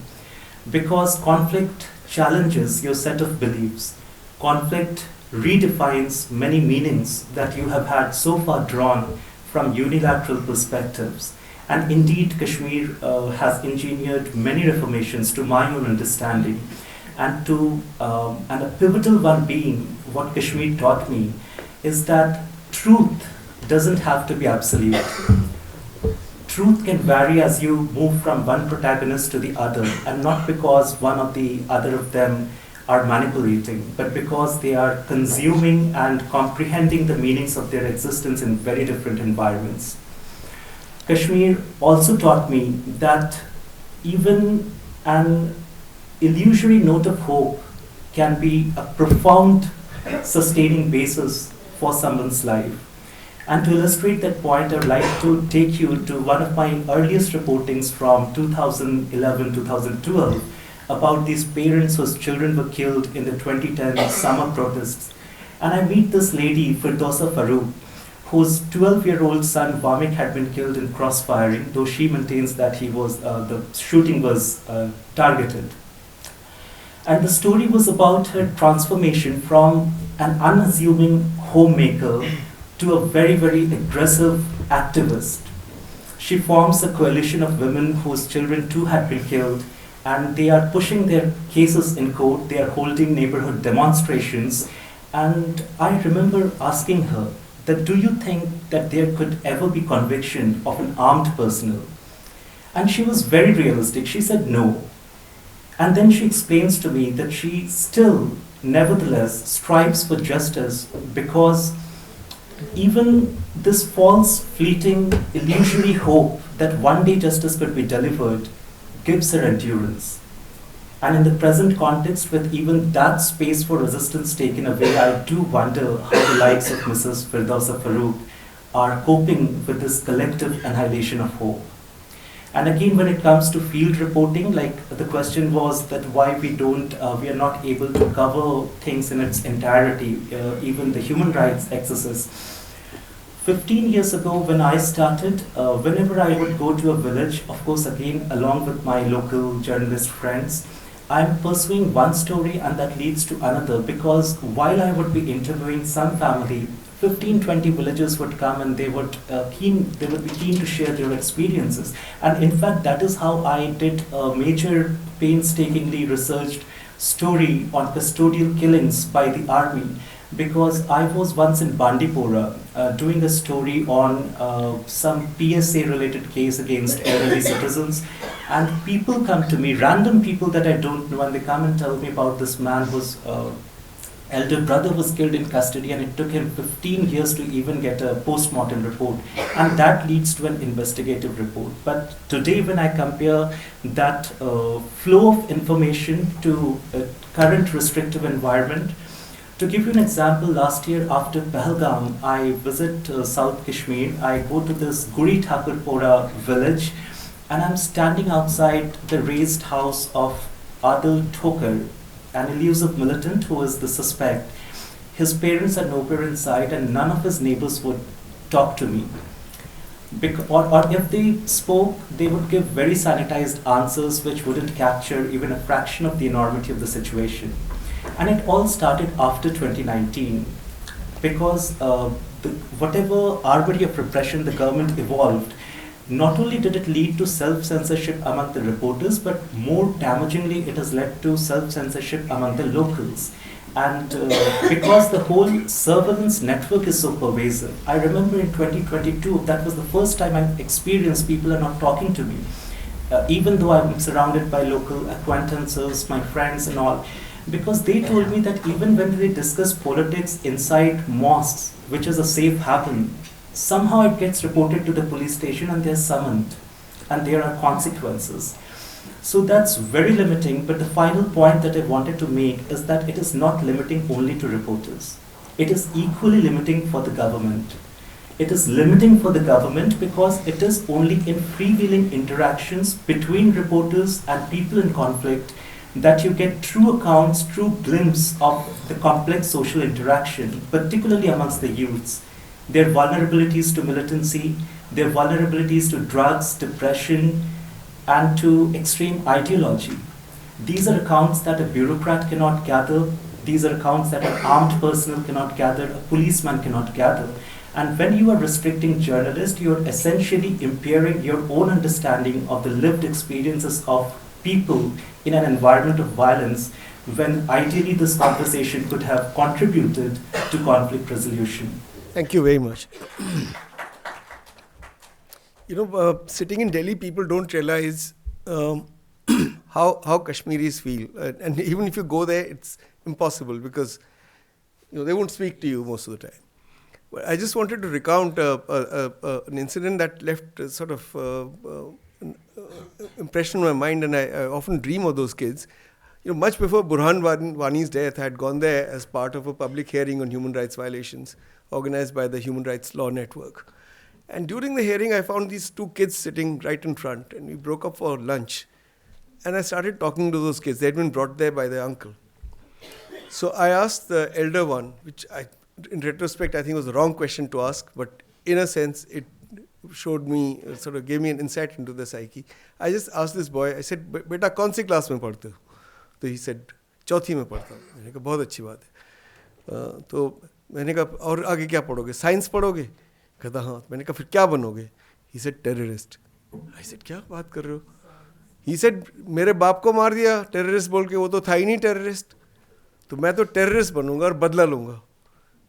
because conflict challenges your set of beliefs. Conflict redefines many meanings that you have had so far drawn from unilateral perspectives. And indeed, Kashmir has engineered many reformations to my own understanding. And a pivotal one being, what Kashmir taught me is that truth doesn't have to be absolute. Truth can vary as you move from one protagonist to the other, and not because one or the other of them are manipulating, but because they are consuming and comprehending the meanings of their existence in very different environments. Kashmir also taught me that even an illusory note of hope can be a profound sustaining basis for someone's life. And to illustrate that point, I would like to take you to one of my earliest reportings from 2011-2012 about these parents whose children were killed in the 2010 summer protests. And I meet this lady, Firdausa Farooq, whose 12-year-old son Vamik had been killed in crossfiring, though she maintains that the shooting was targeted. And the story was about her transformation from an unassuming homemaker to a very, very aggressive activist. She forms a coalition of women whose children too had been killed, and they are pushing their cases in court. They are holding neighborhood demonstrations. And I remember asking her that, do you think that there could ever be conviction of an armed personnel? And she was very realistic. She said no. And then she explains to me that she still, nevertheless, strives for justice, because even this false, fleeting, illusory hope that one day justice could be delivered gives her endurance. And in the present context, with even that space for resistance taken away, I do wonder how the likes of Mrs. Firdausa Farooq are coping with this collective annihilation of hope. And again, when it comes to field reporting, like the question was that why we are not able to cover things in its entirety, even the human rights excesses. 15 years ago, when I started, whenever I would go to a village, of course, again, along with my local journalist friends, I'm pursuing one story and that leads to another, because while I would be interviewing some family, 15-20 villagers would come and they would be keen to share their experiences. And in fact, that is how I did a major, painstakingly researched story on custodial killings by the army, because I was once in Bandipora doing a story on some PSA-related case against elderly citizens, and people come to me, random people that I don't know, and they come and tell me about this man whose elder brother was killed in custody, and it took him 15 years to even get a post-mortem report, and that leads to an investigative report. But today, when I compare that flow of information to a current restrictive environment, to give you an example, last year after Pahalgam, I visit South Kashmir. I go to this Guri Thakurpora village, and I'm standing outside the raised house of Adil Thokar, an elusive militant who is the suspect. His parents are nowhere in sight, and none of his neighbors would talk to me. Or if they spoke, they would give very sanitized answers which wouldn't capture even a fraction of the enormity of the situation. And it all started after 2019, because whatever armory of repression the government evolved, not only did it lead to self-censorship among the reporters, but more damagingly, it has led to self-censorship among the locals. And because the whole surveillance network is so pervasive, I remember in 2022, that was the first time I experienced people are not talking to me, even though I'm surrounded by local acquaintances, my friends and all, because they told me that even when they discuss politics inside mosques, which is a safe haven, somehow it gets reported to the police station and they're summoned, and there are consequences. So that's very limiting, but the final point that I wanted to make is that it is not limiting only to reporters. It is equally limiting for the government. It is limiting for the government because it is only in freewheeling interactions between reporters and people in conflict that you get true accounts, true glimpse of the complex social interaction, particularly amongst the youths, their vulnerabilities to militancy, their vulnerabilities to drugs, depression, and to extreme ideology. These are accounts that a bureaucrat cannot gather. These are accounts that an armed personnel cannot gather, a policeman cannot gather. And when you are restricting journalists, you're essentially impairing your own understanding of the lived experiences of people in an environment of violence, when ideally this conversation could have contributed to conflict resolution. Thank you very much. Sitting in Delhi, people don't realize how Kashmiris feel. And even if you go there, it's impossible because they won't speak to you most of the time. But I just wanted to recount an incident that left a sort of impression in my mind, and I often dream of those kids. Much before Burhan Wani's death, I had gone there as part of a public hearing on human rights violations organized by the Human Rights Law Network. And during the hearing, I found these two kids sitting right in front, and we broke up for lunch. And I started talking to those kids. They had been brought there by their uncle. So I asked the elder one, which in retrospect, I think was the wrong question to ask, but in a sense, it showed me, sort of gave me an insight into the psyche. I just asked this boy, I said, "Beta, kaun si class mein padhte ho?" So he said, "Chauthi mein padhta hu." मैंने कहा, बहुत अच्छी बात है. तो मैंने कहा, और आगे क्या पढ़ोगे? साइंस पढ़ोगे? कहता हाँ. मैंने कहा, फिर क्या बनोगे? He said, terrorist. I said, क्या बात कर रहे हो? He said, मेरे बाप को मार दिया टेररिस्ट बोल के, वो तो था ही नहीं टेररिस्ट, तो मैं तो टेररिस्ट बनूंगा और बदला लूंगा.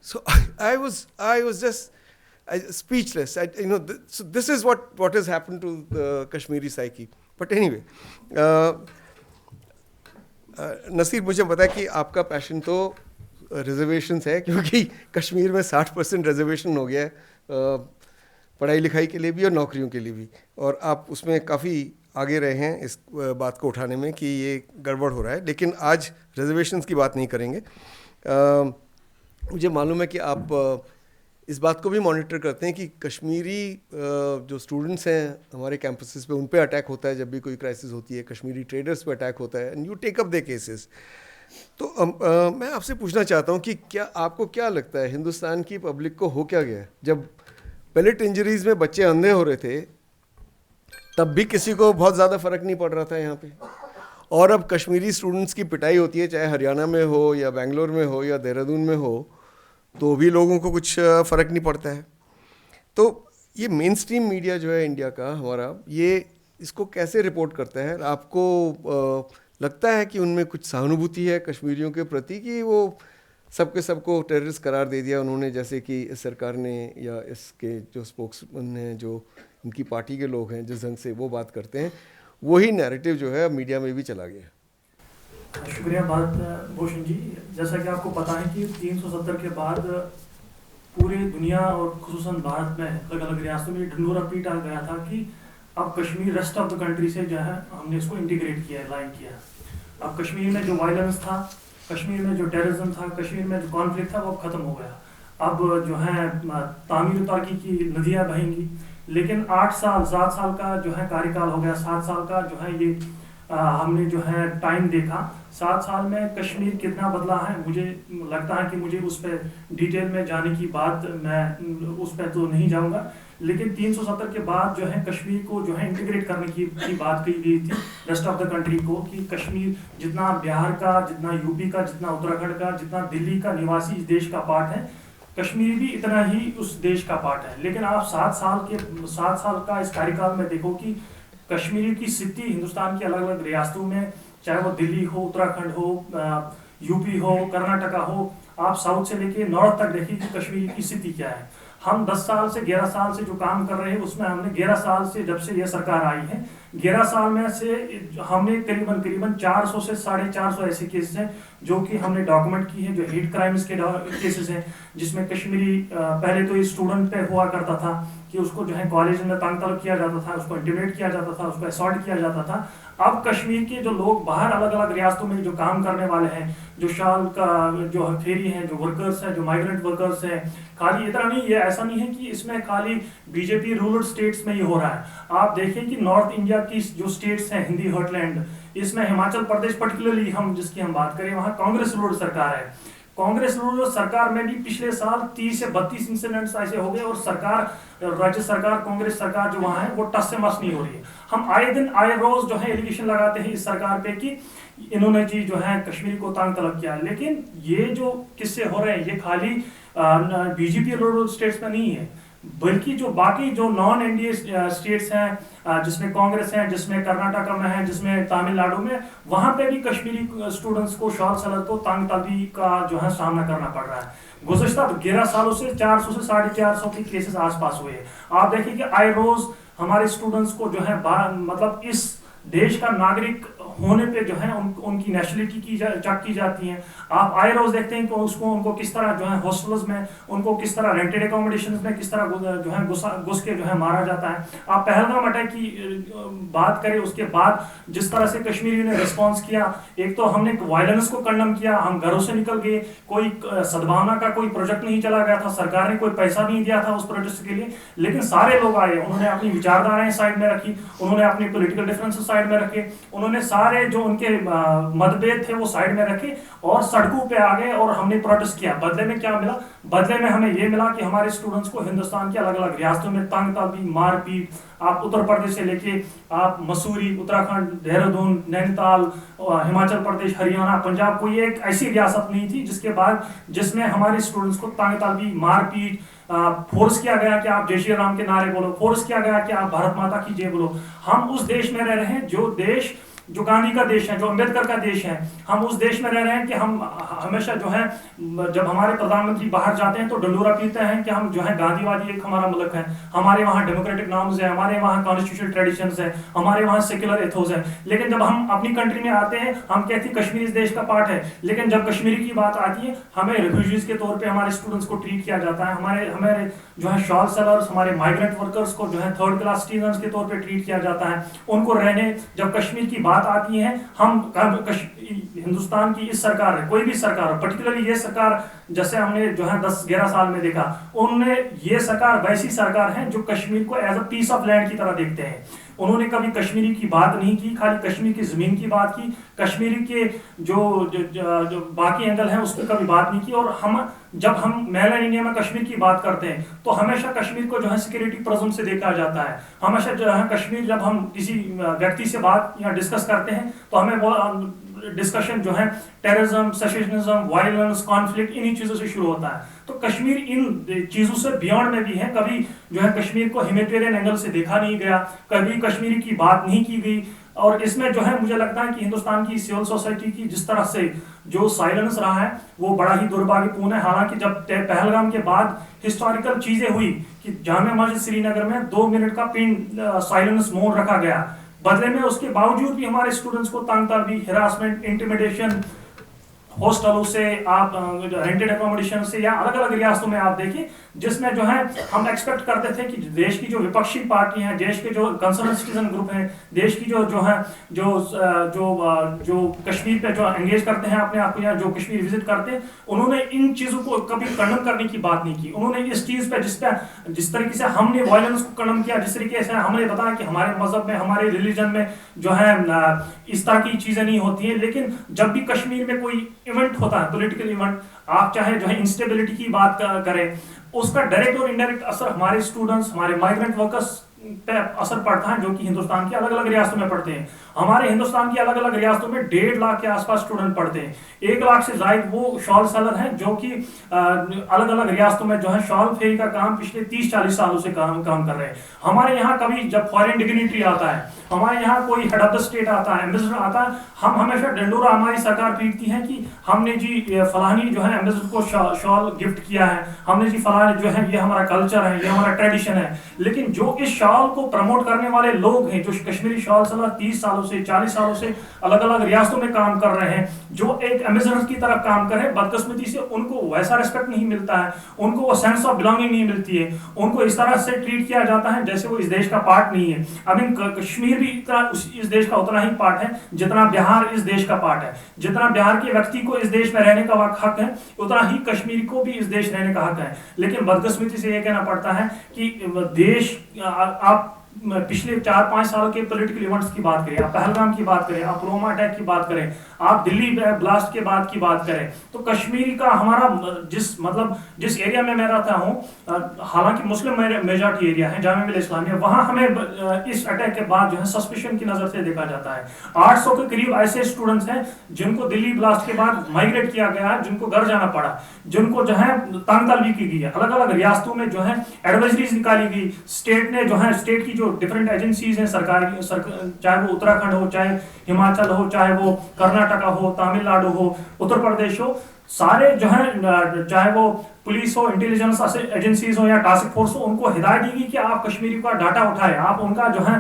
So I was just speechless. So this is what has happened to the Kashmiri psyche. But anyway, Naseer, मुझे पता है कि आपका पैशन तो रिजर्वेशंस है, क्योंकि कश्मीर में 60% रिजर्वेशन हो गया है पढ़ाई लिखाई के लिए भी और नौकरियों के लिए भी, और आप उसमें काफ़ी आगे रहे हैं इस बात को उठाने में कि ये गड़बड़ हो रहा है. लेकिन आज रिजर्वेशंस की बात नहीं करेंगे. मुझे मालूम है कि आप इस बात को भी मॉनिटर करते हैं कि कश्मीरी जो स्टूडेंट्स हैं हमारे कैंपसेस पे, उन पे अटैक होता है जब भी कोई क्राइसिस होती है, कश्मीरी ट्रेडर्स पे अटैक होता है, and you take up the cases. तो मैं आपसे पूछना चाहता हूँ कि क्या आपको क्या लगता है, हिंदुस्तान की पब्लिक को हो क्या गया? जब पेलेट इंजरीज में बच्चे अंधे हो रहे थे तब भी किसी को बहुत ज़्यादा फ़र्क नहीं पड़ रहा था यहाँ पे, और अब कश्मीरी स्टूडेंट्स की पिटाई होती है, चाहे हरियाणा में हो या बेंगलोर में हो या देहरादून में हो, तो भी लोगों को कुछ फ़र्क नहीं पड़ता है. तो ये मेन स्ट्रीम मीडिया जो है इंडिया का हमारा, ये इसको कैसे रिपोर्ट करता है? आपको लगता है कि उनमें कुछ सहानुभूति है कश्मीरियों के प्रति, कि वो सबको टेररिस्ट करार दे दिया उन्होंने, जैसे कि इस सरकार ने या इसके जो स्पोक्समैन हैं, जो इनकी पार्टी के लोग हैं, जिस ढंग से वो बात करते हैं, वही नैरेटिव जो है मीडिया में भी चला गया? शुक्रिया भूषण जी. जैसा कि आपको पता है कि 370 के बाद पूरी दुनिया और खुसूसन भारत में अलग अलग रियासतों में ढिंढोरा पीटा गया था कि अब Kashmir rest of the country से जो है हमने इसको इंटीग्रेट किया, लाइन किया. अब कश्मीर में जो वायलेंस था, कश्मीर में जो टेररिज्म था, कश्मीर में जो कॉन्फ्लिक्ट था, वो अब खत्म हो गया. अब जो है तामीर तरक्की की नदियाँ बहेंगी. लेकिन 8 साल 7 साल का जो है कार्यकाल हो गया, 7 साल का जो है ये हमने जो है टाइम देखा. 7 साल में कश्मीर कितना बदला है, मुझे लगता है कि मुझे उस पर डिटेल में जाने की बात, मैं उस पर तो नहीं जाऊंगा. लेकिन 370 के बाद जो है कश्मीर को जो है इंटीग्रेट करने की बात कही गई थी रेस्ट ऑफ द कंट्री को, कि कश्मीर जितना बिहार का, जितना यूपी का, जितना उत्तराखंड का, जितना दिल्ली का निवासी इस देश का पार्ट है, कश्मीर भी इतना ही उस देश का पार्ट है. लेकिन आप 7 साल का इस कार्यकाल में देखो कि कश्मीर की स्थिति हिंदुस्तान की अलग अलग रियासतों में, चाहे वो दिल्ली हो, उत्तराखंड हो, यूपी हो, कर्नाटका हो, आप साउथ से लेके नॉर्थ तक देखिए कि कश्मीर की स्थिति क्या है. हम 10 साल से 11 साल से जो काम कर रहे हैं, उसमें हमने 11 साल से, जब से यह सरकार आई है, 11 साल में से हमने करीबन 400 से 450 ऐसे केसेस हैं जो कि हमने डॉक्यूमेंट की है, जो हेट क्राइम्स के केसेस हैं, जिसमें कश्मीरी पहले तो स्टूडेंट पे हुआ करता था, कि उसको जो है कॉलेज में तंग तलब किया जाता था, उसको इंटिमिडेट किया जाता था, उसको असॉल्ट किया जाता था। अब कश्मीर के जो लोग बाहर अलग अलग रियासतों में जो काम करने वाले हैं, जो शाल का जो फेरी हैं, जो वर्कर्स हैं, जो माइग्रेंट वर्कर्स हैं, खाली इतना नहीं, ये ऐसा नहीं है कि इसमें खाली बीजेपी रूलर स्टेट्स में ही हो रहा है। आप देखें कि नॉर्थ इंडिया की जो स्टेट्स हैं हिंदी हर्टलैंड, इसमें हिमाचल प्रदेश पर्टिकुलरली हम जिसकी हम बात करें, वहाँ कांग्रेस रूलर सरकार है। कांग्रेस रूलर सरकार में भी पिछले साल 30 से 32 इंसिडेंट्स ऐसे हो गए, और सरकार, राज्य सरकार, कांग्रेस सरकार जो वहाँ है वो टस से मस नहीं हो रही है। हम आए दिन आए रोज जो है एलिगेशन लगाते हैं इस सरकार पे कि इन्होंने जी जो है कश्मीर को तंग तलब किया, लेकिन ये जो किस्से हो रहे हैं ये खाली बीजेपी रूरल स्टेट्स में नहीं है, बल्कि जो बाकी जो नॉन एनडीए स्टेट्स हैं, जिसमें कांग्रेस है, जिसमें कर्नाटक में है, जिसमें तमिलनाडु में, वहां पे भी कश्मीरी स्टूडेंट्स को, शॉल सेलर को तंग तलबी का जो है सामना करना पड़ रहा है। गुज़श्ता 11 सालों से 400 से 450 के केसेस आसपास हुए। आप देखिए कि आए रोज हमारे स्टूडेंट्स को जो है मतलब इस देश का नागरिक होने पे जो है उनकी नेशनलिटी चेक की जाती है। आप आए रोज देखते हैं कि उनको किस तरह जो है हॉस्टल्स में, उनको किस तरह रेंटेड अकोमोडेशन में किस तरह जो है घुस के जो है मारा जाता है। आप पहलगाम अटैक की बात करें, उसके बाद जिस तरह से कश्मीरियों ने रिस्पॉन्स किया, एक तो हमने वायलेंस को कंडम किया, हम घरों से निकल गए, कोई सद्भावना का कोई प्रोजेक्ट नहीं चला गया था, सरकार ने कोई पैसा नहीं दिया था उस प्रोजेक्ट के लिए, लेकिन सारे लोग आए, उन्होंने अपनी विचारधाराएं साइड में रखी, उन्होंने अपने पॉलिटिकल डिफरेंसेस साइड में रखे, उन्होंने सारे जो उनके मतभेद थे वो साइड में रखे और सड़कों पे आ गए, और हमने प्रोटेस्ट किया। बदले में क्या मिला? बदले में हमें ये मिला कि हमारे स्टूडेंट्स को हिंदुस्तान के अलग अलग रियासतों में तंग तलबी, मारपीट, आप उत्तर प्रदेश से लेके आप मसूरी, उत्तराखंड, देहरादून, नैनीताल, हिमाचल प्रदेश, हरियाणा, पंजाब, कोई एक ऐसी रियासत नहीं थी जिसमें हमारे स्टूडेंट्स को तंग तलबी, मारपीट, फोर्स किया गया कि आप जय श्री राम के नारे बोलो, फोर्स किया गया कि आप भारत माता की जय बोलो। हम उस देश में रह रहे हैं जो गांधी का देश है, जो अंबेडकर का देश है। हम उस देश में रह रहे हैं कि हम हमेशा जो है, जब हमारे प्रधानमंत्री बाहर जाते हैं तो डंडोरा पीते हैं कि हम जो है गांधीवादी एक हमारा मुल्क है, हमारे वहाँ डेमोक्रेटिक नॉर्म्स है, हमारे वहाँ कॉन्स्टिट्यूशनल ट्रेडिशंस है, हमारे वहाँ सेक्युलर एथोस है। लेकिन जब हम अपनी कंट्री में आते हैं, हम कहते हैं कश्मीर इस देश का पार्ट है, लेकिन जब कश्मीरी की बात आती है, हमें रिफ्यूजीज के तौर पर हमारे स्टूडेंट्स को ट्रीट किया जाता है। हमारे जो है शॉल सेलर्स, हमारे माइग्रेंट वर्कर्स को जो है थर्ड क्लास सिटीजन के तौर पर ट्रीट किया जाता है। उनको रहने, जब कश्मीर की बात आती है, हम हिंदुस्तान की इस सरकार है, कोई भी सरकार, पर्टिकुलरली ये सरकार, जैसे हमने जो है 10-11 साल में देखा, उनने ये सरकार वैसी सरकार है जो कश्मीर को as a piece of land की तरह देखते हैं। उन्होंने कभी कश्मीरी की बात नहीं की, खाली कश्मीर की जमीन की बात की, कश्मीरी के जो बाकी एंगल हैं उसकी कभी बात नहीं की। और जब हम मेनलैंड इंडिया में कश्मीर की बात करते हैं तो हमेशा कश्मीर को जो है सिक्योरिटी प्रिज्म से देखा जाता है। हमेशा जो है कश्मीर, जब हम किसी व्यक्ति से बात या डिस्कस करते हैं तो हमें वो डिस्कशन जो है टेररिज्म, सेशनिज्म, वायलेंस, कॉन्फ्लिक्ट, इन्हीं चीजों से शुरू होता है। तो कश्मीर इन चीजों से बियॉन्ड में भी है। कभी जो है कश्मीर को ह्यूमैनिटेरियन एंगल से देखा नहीं गया, कभी कश्मीर की बात नहीं की गई। और इसमें जो है मुझे लगता है कि हिंदुस्तान की सिविल सोसाइटी की जिस तरह से जो साइलेंस रहा है वो बड़ा ही दुर्भाग्यपूर्ण है। हालांकि जब पहलगाम के बाद हिस्टोरिकल चीजें हुई कि जामे मस्जिद श्रीनगर में 2 मिनट का पिन साइलेंस मोड रखा गया, बदले में उसके बावजूद भी हमारे स्टूडेंट्स को तंग तलबी, हिरासमेंट, इंटिमिडेशन, हॉस्टलों से, आप रेंटेड अकोमोडेशन से, या अलग अलग रियासतों में आप देखिए, जिसमें जो है हम एक्सपेक्ट करते थे कि देश की जो विपक्षी पार्टी हैं, देश के जो कंसर्न सिटीजन ग्रुप हैं, देश की जो कश्मीर पे जो एंगेज करते हैं अपने आप को, या जो कश्मीर विजिट करते हैं, उन्होंने इन चीजों को कभी कंडम करने की बात नहीं की। उन्होंने इस चीज पे जिस तरीके से हमने वायलेंस को कंडम किया, जिस तरीके से हमने बताया कि हमारे मजहब में, हमारे रिलीजन में जो है इस तरह की चीजें नहीं होती हैं, लेकिन जब भी कश्मीर में कोई इवेंट होता है, पॉलिटिकल इवेंट, आप चाहे जो है इंस्टेबिलिटी की बात करें, उसका डायरेक्ट और इनडायरेक्ट असर हमारे स्टूडेंट्स, हमारे माइग्रेंट वर्कर्स पे असर पड़ता है, जो कि हिंदुस्तान की अलग अलग रियासतों में पढ़ते हैं। हमारे हिंदुस्तान की अलग अलग रियासतों में 1.5 लाख के आसपास स्टूडेंट पढ़ते हैं। 1 लाख से ज्यादा वो शॉल सेलर हैं जो कि अलग अलग रियासतों में जो है शॉल फेरी का काम पिछले 30-40 सालों से काम कर रहे हैं। हमारे यहाँ कभी जब फॉरेन डिग्निटरी आता है, हमारे यहाँ कोई हेड ऑफ द स्टेट आता है, एम्बेसडर आता है, हम हमेशा डंडोरा हमारी सरकार पीटती है कि हमने जी फलानी जो है एम्बेसडर को शॉल गिफ्ट किया है, हमने जी फलानी जो है, ये हमारा कल्चर है, ये हमारा ट्रेडिशन है। लेकिन जो इस शॉल को प्रमोट करने वाले लोग हैं, जो कश्मीरी शॉल सेलर 30 सालों से 40 सालों से अलग अलग रियासतों में काम कर रहे हैं, जो एक एम्बेसडर की तरह काम कर रहे हैं, बदकिस्मती से उनको वैसा रिस्पेक्ट नहीं मिलता है, उनको वो सेंस ऑफ बिलोंगिंग नहीं मिलती है, उनको इस तरह से ट्रीट किया जाता है जैसे वो इस देश का पार्ट नहीं है। अब कश्मीर भी इस देश का उतना ही पार्ट है जितना बिहार इस देश का पार्ट है। जितना बिहार के व्यक्ति को इस देश में रहने का हक है, उतना ही कश्मीर को भी इस देश रहने का हक है। लेकिन बदकिस्मती से यह कहना पड़ता है कि देश, आप पिछले 4-5 साल के पॉलिटिकल इवेंट्स की बात करें, आप पहलगाम की बात करें, आप पुलवामा अटैक की बात करें, आप दिल्ली ब्लास्ट के बाद की बात करें, तो कश्मीर का हमारा जिस एरिया में मैं रहता हूँ, हालांकि मुस्लिम मेजॉरिटी एरिया है, जामिया मिल्लिया इस्लामिया, वहां हमें इस अटैक के बाद जो है सस्पिशन की नजर से देखा जाता है। 800 के करीब ऐसे स्टूडेंट्स हैं जिनको दिल्ली ब्लास्ट के बाद माइग्रेट किया गया है, जिनको घर जाना पड़ा, जिनको जो है तंग तलबी की गई है, अलग अलग रियासतों में जो है एडवाइजरीज निकाली गई। स्टेट ने जो है, स्टेट की जो डिफरेंट एजेंसीज हैं सरकारी, चाहे वो उत्तराखंड हो, चाहे हिमाचल हो, चाहे वो कर्नाटका हो, तमिलनाडु हो, उत्तर प्रदेश हो, सारे जो है, चाहे वो पुलिस हो, इंटेलिजेंस एजेंसीज हो या टास्क फोर्स हो, उनको हिदायत दी गई कि आप कश्मीरी का डाटा उठाएं, आप उनका जो है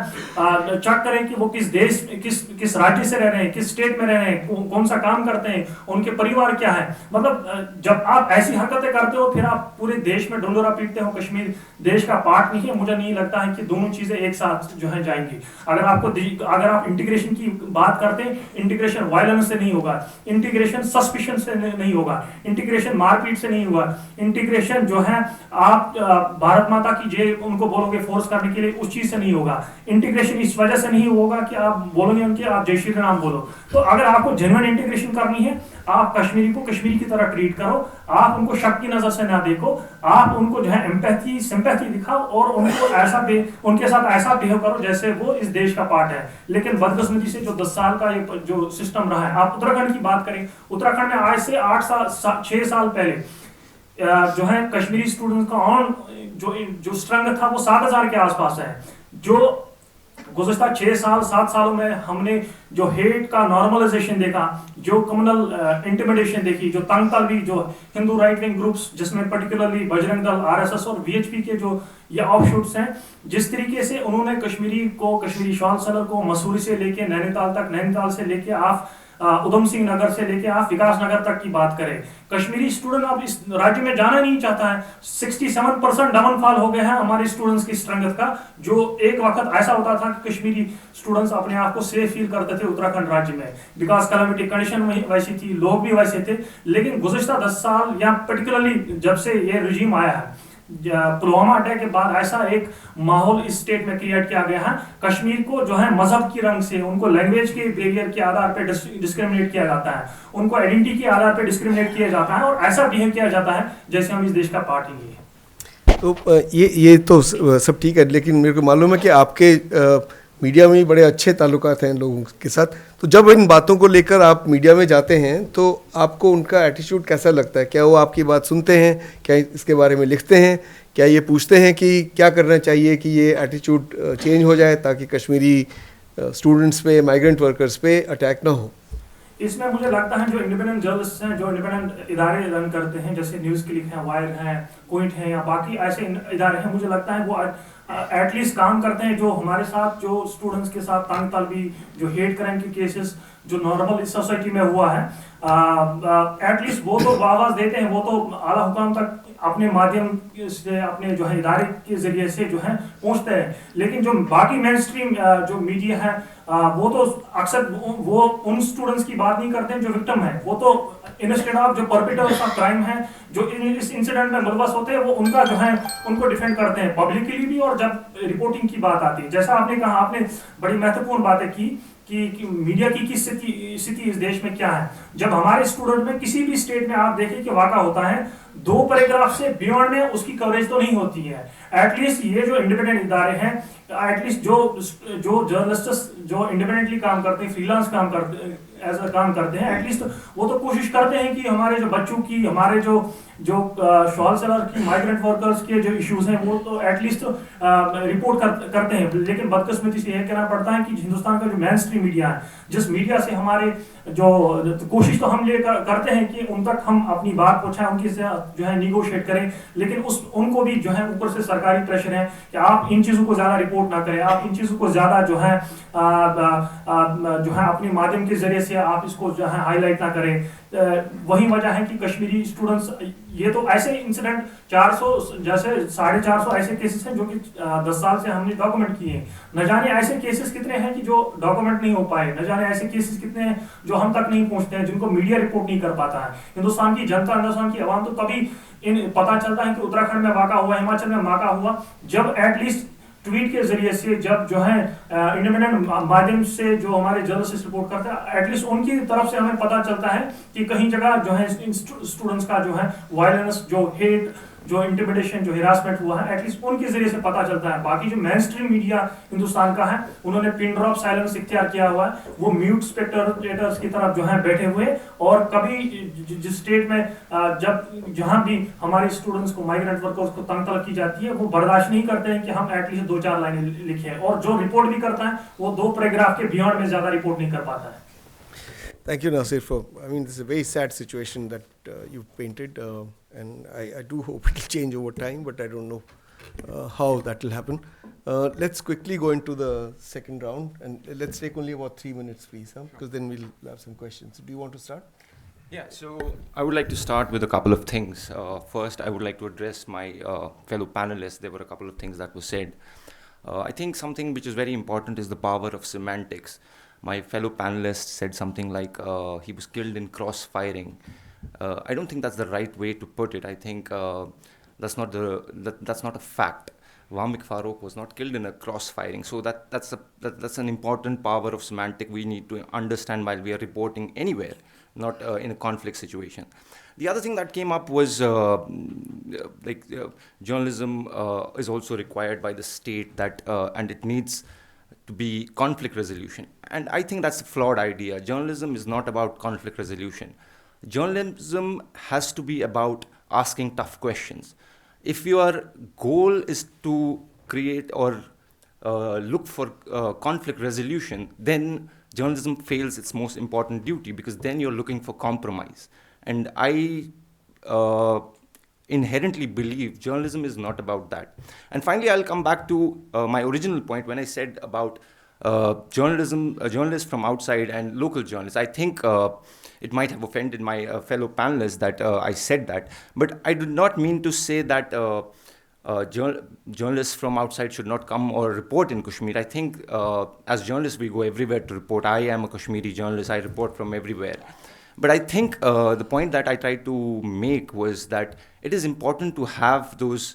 चेक करें कि वो किस देश, किस राज्य से रह रहे हैं, किस स्टेट में रह रहे हैं, कौन सा काम करते हैं, उनके परिवार क्या है। मतलब जब आप ऐसी हरकतें करते हो, फिर आप पूरे देश में ढंढोरा पीटते हो, कश्मीर देश का पार्ट नहीं है। मुझे नहीं लगता है कि दोनों चीजें एक साथ जो है जाएंगी। अगर आप इंटीग्रेशन की बात करते हैं, इंटीग्रेशन वायलेंस से नहीं होगा, इंटीग्रेशन सस्पिशन से नहीं होगा, इंटीग्रेशन मारपीट से नहीं होगा, इंटीग्रेशन जो है आप भारत माता की जय उनको बोलोगे फोर्स करने के लिए, उस चीज से नहीं होगा। इंटीग्रेशन इस वजह से नहीं होगा कि आप बोलोगे उनके आप जय श्री राम बोलो। तो अगर आपको जेन्युइन इंटीग्रेशन करनी है, आप कश्मीरी को कश्मीरी की तरह ट्रीट करो, आप उनको शक की नजर से ना देखो, आप उनको जो है एम्पैथी सिंपैथी दिखाओ और उनको उनके साथ ऐसा बिहेव करो जैसे वो इस देश का पार्ट है। लेकिन बदकिस्मती से जो 10 साल का ये जो सिस्टम रहा है, आप उत्तराखंड की बात करें, उत्तराखंड में आज से 6 साल पहले जो है कश्मीरी स्टूडेंट्स का जो स्ट्रेंथ था वो 7,000 के आसपास है। जो गुज़श्ता 6-7 सालों में हमने जो हेट का नॉर्मलाइजेशन देखा, जो कम्युनल इंटिमिडेशन देखी, जो तंग तलबी, जो हिंदू राइट विंग ग्रुप्स जिसमें पर्टिकुलरली बजरंग दल, आरएसएस और वीएचपी के जो ये ऑफशूट्स हैं, जिस तरीके से उन्होंने कश्मीरी शॉल सेलर को मसूरी से लेके नैनीताल तक, नैनीताल से लेके आप उधम सिंह नगर से लेके आप विकास नगर तक की बात करें, कश्मीरी स्टूडेंट अब इस राज्य में जाना नहीं चाहता है। 67% डाउनफॉल हो गया है हमारे स्टूडेंट्स की स्ट्रेंथ का। जो एक वक्त ऐसा होता था कि कश्मीरी स्टूडेंट्स अपने आप को सेफ फील करते थे उत्तराखंड राज्य में, बिकॉज कैलेमिटी कंडीशन वैसी थी, लोग भी वैसे थे। लेकिन गुज़श्ता 10 साल या पर्टिकुलरली जब से ये रिजीम आया है, पुलवामा अटैक के बाद ऐसा एक माहौल इस स्टेट में क्रिएट किया गया है, कश्मीर को जो है मजहब की रंग से, उनको लैंग्वेज के बैरियर के आधार पर डिस्क्रिमिनेट किया जाता है, उनको आइडेंटिटी के आधार पर डिस्क्रिमिनेट किया जाता है और ऐसा बिहेव किया जाता है जैसे हम इस देश का पार्ट ही नहीं है। तो ये तो सब ठीक है, लेकिन मेरे को मालूम है कि आपके मीडिया में भी बड़े अच्छे ताल्लुकात हैं लोगों के साथ। तो जब इन बातों को लेकर आप मीडिया में जाते हैं तो आपको उनका एटीट्यूड कैसा लगता है? क्या वो आपकी बात सुनते हैं? क्या इसके बारे में लिखते हैं? क्या ये पूछते हैं कि क्या करना चाहिए कि ये एटीट्यूड चेंज हो जाए ताकि कश्मीरी स्टूडेंट्स पे, माइग्रेंट वर्कर्स पे अटैक ना हो? इसमें मुझे लगता है जो इंडिपेंडेंट जर्नलिस्ट हैं, जो इंडिपेंडेंट इदारे रन करते हैं, जैसे न्यूज़ क्लिक है, वायर है, क्विंट है या बाकी ऐसे इदारे हैं, मुझे लगता है वो एटलीस्ट काम करते हैं जो हमारे साथ, जो स्टूडेंट्स के साथ तंग तलबी, जो हेट क्राइम के केसेस जो नॉर्मल इस सोसाइटी में हुआ है, एटलीस्ट वो तो आवाज़ देते हैं, वो तो आला हुकाम तक अपने माध्यम से, अपने जो है इदारे के जरिए से जो है पहुंचते हैं। लेकिन जो बाकी मेन स्ट्रीम जो मीडिया है वो तो अक्सर वो उन स्टूडेंट्स की बात नहीं करते हैं जो विक्टिम है, वो तो इंस्टेड ऑफ जो परपेट्रेटर्स ऑफ क्राइम है, जो इस इंसिडेंट में मुलवस होते हैं, वो उनका जो है उनको डिफेंड करते हैं पब्लिकली भी। और जब रिपोर्टिंग की बात आती है, जैसा आपने कहा, आपने बड़ी महत्वपूर्ण बातें की कि मीडिया की किस स्थिति इस देश में क्या है। जब हमारे स्टूडेंट में किसी भी स्टेट में आप देखें कि वाक़ा होता है, 2 पैराग्राफ से बियॉन्ड में उसकी कवरेज तो नहीं होती है। एटलीस्ट ये जो इंडिपेंडेंट इदारे हैं, एटलीस्ट जो जर्नलिस्ट जो इंडिपेंडेंटली काम करते हैं, फ्रीलांस काम करते हैं, एटलीस्ट वो तो कोशिश करते हैं कि हमारे जो बच्चों की, हमारे जो शॉल सेलर की, माइग्रेंट वर्कर्स के जो इश्यूज हैं वो तो एटलीस्ट रिपोर्ट करते हैं। लेकिन बदकिस्मती से यह कहना पड़ता है कि हिंदुस्तान का जो मेन स्ट्रीम मीडिया है, जिस मीडिया से हमारे जो कोशिश तो हम ये करते हैं कि उन तक हम अपनी बात पहुंचाएं, उनकी जो है निगोशिएट करें, लेकिन उनको भी जो है ऊपर से सरकारी प्रेशर है कि आप इन चीज़ों को ज़्यादा रिपोर्ट ना करें, आप इन चीज़ों को ज़्यादा जो है अपने माध्यम के जरिए से आप इसको जो है हाईलाइट ना करें। वही वजह है कि कश्मीरी स्टूडेंट्स, ये तो ऐसे इंसिडेंट 400 जैसे 450 ऐसे केसेस हैं जो कि 10 साल से हमने डॉक्यूमेंट किए हैं। न जाने ऐसे केसेस कितने हैं कि जो डॉक्यूमेंट नहीं हो पाए, न जाने ऐसे केसेस कितने हैं जो हम तक नहीं पहुंचते हैं, जिनको मीडिया रिपोर्ट नहीं कर पाता है। हिंदुस्तान की जनता, हिंदुस्तान की आवाम तो तभी पता चलता है कि उत्तराखंड में वाक़ा हुआ, हिमाचल में वाक़ा हुआ, जब एटलीस्ट ट्वीट के जरिए से, जब जो है इंडिपेंडेंट माध्यम से जो हमारे जर्नलिस्ट रिपोर्ट करते हैं, एटलीस्ट उनकी तरफ से हमें पता चलता है कि कहीं जगह जो है स्टूडेंट्स का जो है वायलेंस, जो हेट, जो इंटिमिडेशन, जो हिरासमेंट हुआ है, एटलीस्ट उनके जरिए से पता चलता है। बाकी जो मेन स्ट्रीम मीडिया हिंदुस्तान का है, उन्होंने पिन ड्रॉप साइलेंस इख्तियार किया हुआ है, वो म्यूट स्पेक्टेटर्स की तरफ जो है बैठे हुए, और कभी जिस स्टेट में जहां भी हमारे स्टूडेंट्स को, माइग्रेंट वर्कर्स को तंग तलब की जाती है, वो बर्दाश्त नहीं करते हैं कि हम एटलीस्ट 2-4 लाइनें लिखें, और जो रिपोर्ट भी करता है वो 2 पैराग्राफ के बियॉन्ड में ज्यादा रिपोर्ट नहीं कर पाता है। Thank you, Nasir, this is a very sad situation that you've painted, and I do hope it will change over time, but I don't know how that will happen. Let's quickly go into the second round, and let's take only about 3 minutes, please, because then we'll have some questions. Do you want to start? Yeah, so I would like to start with a couple of things. First, I would like to address my fellow panelists. There were a couple of things that were said. I think something which is very important is the power of semantics. My fellow panelist said something like he was killed in cross-firing. I don't think that's the right way to put it. I think that's not a fact. Vamik Farooq was not killed in a cross-firing. So that's an important power of semantic we need to understand while we are reporting anywhere, not in a conflict situation. The other thing that came up was journalism is also required by the state and it needs to be conflict resolution. And I think that's a flawed idea. Journalism is not about conflict resolution. Journalism has to be about asking tough questions. If your goal is to create or look for conflict resolution, then journalism fails its most important duty, because then you're looking for compromise. And I inherently believe journalism is not about that. And finally, I'll come back to my original point when I said about journalists from outside and local journalists. I think it might have offended my fellow panelists that I said that, but I did not mean to say that journalists from outside should not come or report in Kashmir. I think as journalists we go everywhere to report. I am a Kashmiri journalist, I report from everywhere. But I think the point that I tried to make was that it is important to have those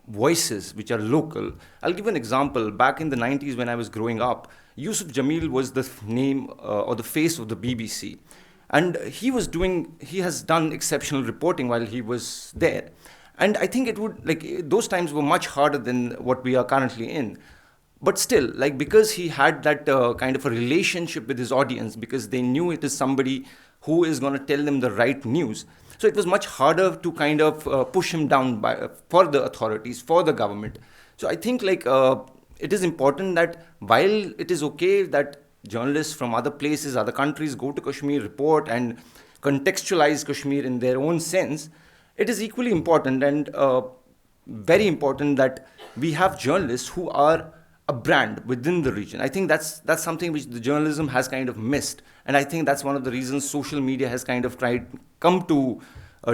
voices which are local. I'll give an example. Back in the 90s when I was growing up, Yusuf Jamil was the name or the face of the BBC. And he has done exceptional reporting while he was there. And I think those times were much harder than what we are currently in. But still, because he had that kind of a relationship with his audience, because they knew it is somebody who is going to tell them the right news. So it was much harder to kind of push him down for the authorities, for the government. So I think it is important that while it is okay that journalists from other places, other countries go to Kashmir, report and contextualize Kashmir in their own sense, it is equally important and very important that we have journalists who are a brand within the region. I think that's something which the journalism has kind of missed, and I think that's one of the reasons social media has kind of come to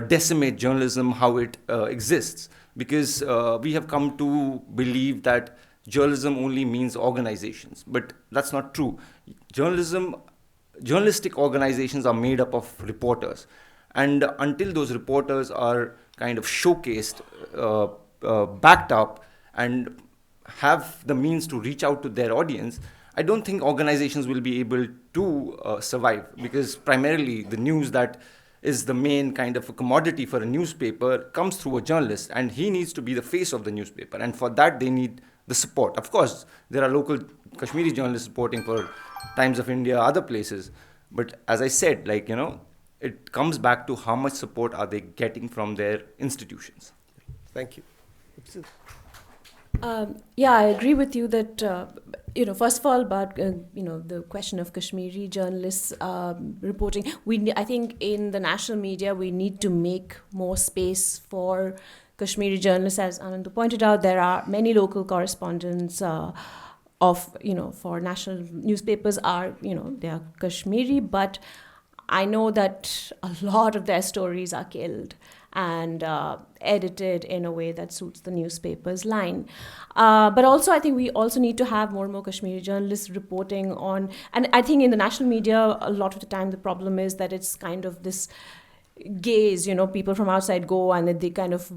decimate journalism how it exists, because we have come to believe that journalism only means organizations, but that's not true. Journalistic organizations are made up of reporters, and until those reporters are kind of showcased, backed up, and have the means to reach out to their audience, I don't think organizations will be able to survive, because primarily the news that is the main kind of a commodity for a newspaper comes through a journalist, and he needs to be the face of the newspaper, and for that they need the support. Of course, there are local Kashmiri journalists reporting for Times of India, other places, but as I said, it comes back to how much support are they getting from their institutions. Thank you. Yeah, I agree with you that first of all, about the question of Kashmiri journalists reporting. I think in the national media we need to make more space for Kashmiri journalists. As Anand pointed out, there are many local correspondents for national newspapers they are Kashmiri, but I know that a lot of their stories are killed and edited in a way that suits the newspaper's line. But also, I think we also need to have more and more Kashmiri journalists reporting on, and I think in the national media, a lot of the time the problem is that it's kind of this gaze, people from outside go and then they kind of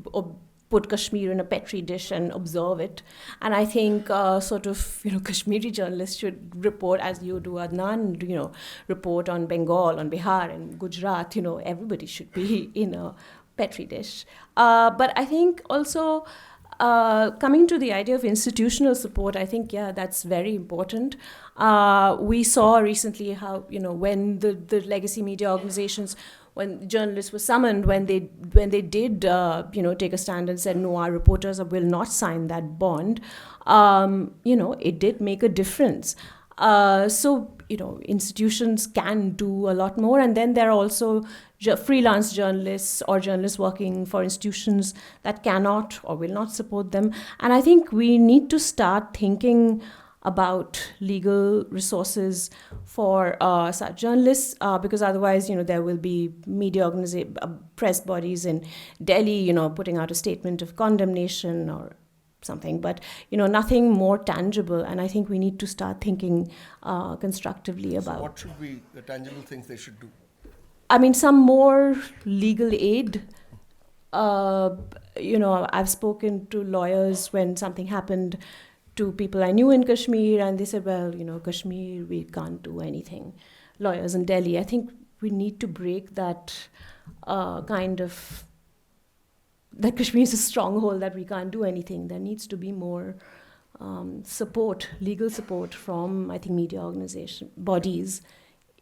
put Kashmir in a petri dish and observe it. And I think Kashmiri journalists should report, as you do, Adnan, report on Bengal, on Bihar and Gujarat. Everybody should be in a petri dish. But I think also coming to the idea of institutional support, I think, that's very important. We saw recently how, when the legacy media organizations, when journalists were summoned, when they did take a stand and said, no, our reporters will not sign that bond, it did make a difference. So institutions can do a lot more. And then there are also freelance journalists or journalists working for institutions that cannot or will not support them. And I think we need to start thinking about legal resources for such journalists, because otherwise, there will be media press bodies in Delhi, putting out a statement of condemnation or something, but nothing more tangible. And I think we need to start thinking constructively about. So what should be the tangible things they should do? I mean, some more legal aid. I've spoken to lawyers when something happened to people I knew in Kashmir, and they said, well, Kashmir, we can't do anything. Lawyers in Delhi, I think we need to break that that Kashmir is a stronghold, that we can't do anything. There needs to be more support, legal support from, I think, media organization bodies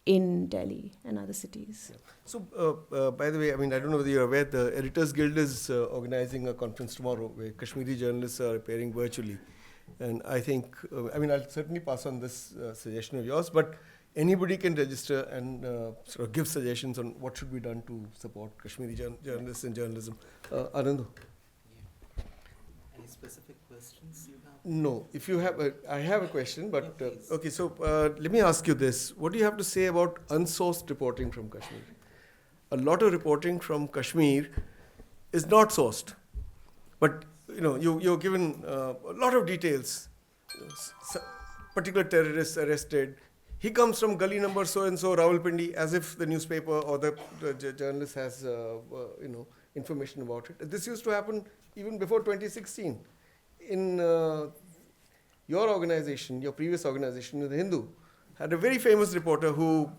in Delhi and other cities. So, by the way, I don't know whether you're aware, the Editors Guild is organizing a conference tomorrow where Kashmiri journalists are appearing virtually. And I think, I'll certainly pass on this suggestion of yours, but anybody can register and sort of give suggestions on what should be done to support Kashmiri journalists and journalism. Anand? Any specific questions you have? No. If you have, I have a question, but okay. So let me ask you this: what do you have to say about unsourced reporting from Kashmir? A lot of reporting from Kashmir is not sourced, but you're given a lot of details. Particular terrorists arrested. He comes from gully number so and so, Rawalpindi, as if the newspaper or the journalist has information about it. This used to happen even before 2016. In your organization, your previous organization, The Hindu, had a very famous reporter who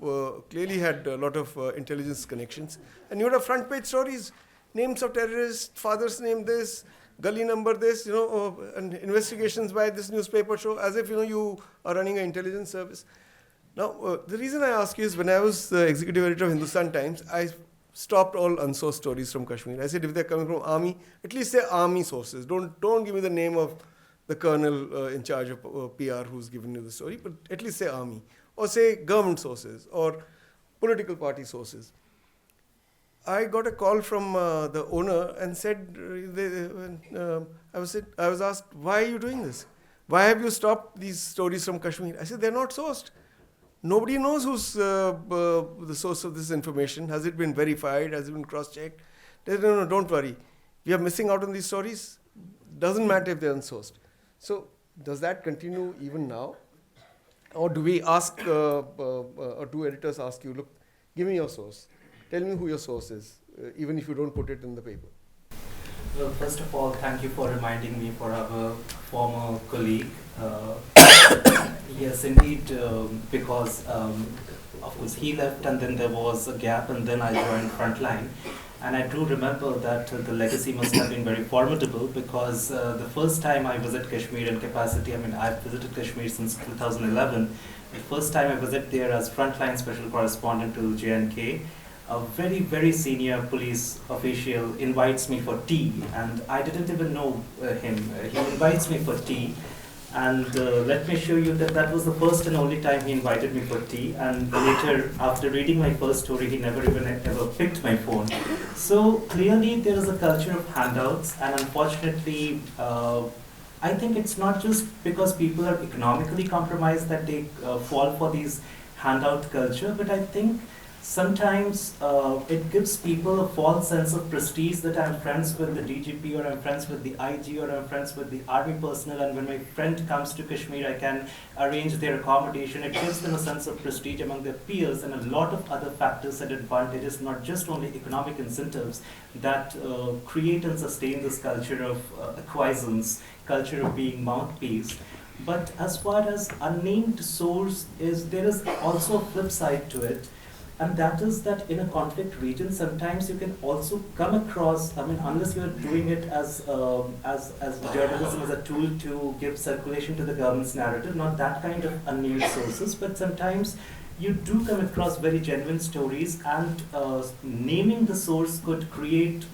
clearly had a lot of intelligence connections. And you would have front page stories, names of terrorists, father's name this, gully number this, and investigations by this newspaper show, as if you are running an intelligence service. Now, the reason I ask you is when I was the executive editor of Hindustan Times, I stopped all unsourced stories from Kashmir. I said if they're coming from army, at least say army sources. Don't give me the name of the colonel in charge of PR who's given you the story, but at least say army. Or say government sources or political party sources. I got a call from the owner and said, I was asked, why are you doing this? Why have you stopped these stories from Kashmir? I said, they're not sourced. Nobody knows who's the source of this information. Has it been verified? Has it been cross-checked? They said, no, don't worry. We are missing out on these stories. Doesn't matter if they're unsourced. So does that continue even now? Or do we ask, or do editors ask you, look, give me your source. Tell me who your source is, even if you don't put it in the paper. Well, first of all, thank you for reminding me for our former colleague. Yes, indeed, because of course he left and then there was a gap and then I joined Frontline. And I do remember that the legacy must have been very formidable because the first time I visited Kashmir in capacity, I've visited Kashmir since 2011. The first time I visited there as Frontline Special Correspondent to J&K, a very, very senior police official invites me for tea, and I didn't even know him. He invites me for tea, And let me assure you that that was the first and only time he invited me for tea. And later, after reading my first story, he never even ever picked my phone. So clearly, there is a culture of handouts, and unfortunately, I think it's not just because people are economically compromised that they fall for these handout culture, but I think sometimes it gives people a false sense of prestige that I'm friends with the DGP, or I'm friends with the IG, or I'm friends with the army personnel, and when my friend comes to Kashmir, I can arrange their accommodation. It gives them a sense of prestige among their peers, and a lot of other factors and advantages, not just only economic incentives, that create and sustain this culture of acquiescence, culture of being mouthpiece. But as far as unnamed source is, there is also a flip side to it. And that is that in a conflict region, sometimes you can also come across, I mean, unless you're doing it as journalism, as a tool to give circulation to the government's narrative, not that kind of unnamed sources, but sometimes you do come across very genuine stories, and naming the source could create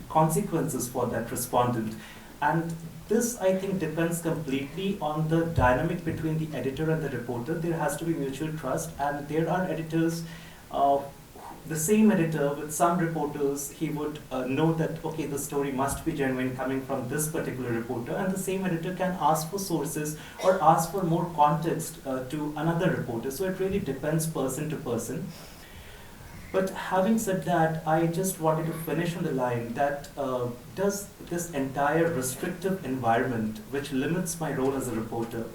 consequences for that respondent. And this, I think, depends completely on the dynamic between the editor and the reporter. There has to be mutual trust, and there are editors, the same editor with some reporters, he would know that, okay, the story must be genuine coming from this particular reporter, and the same editor can ask for sources or ask for more context to another reporter. So it really depends person to person. But having said that, I just wanted to finish on the line that does this entire restrictive environment, which limits my role as a reporter,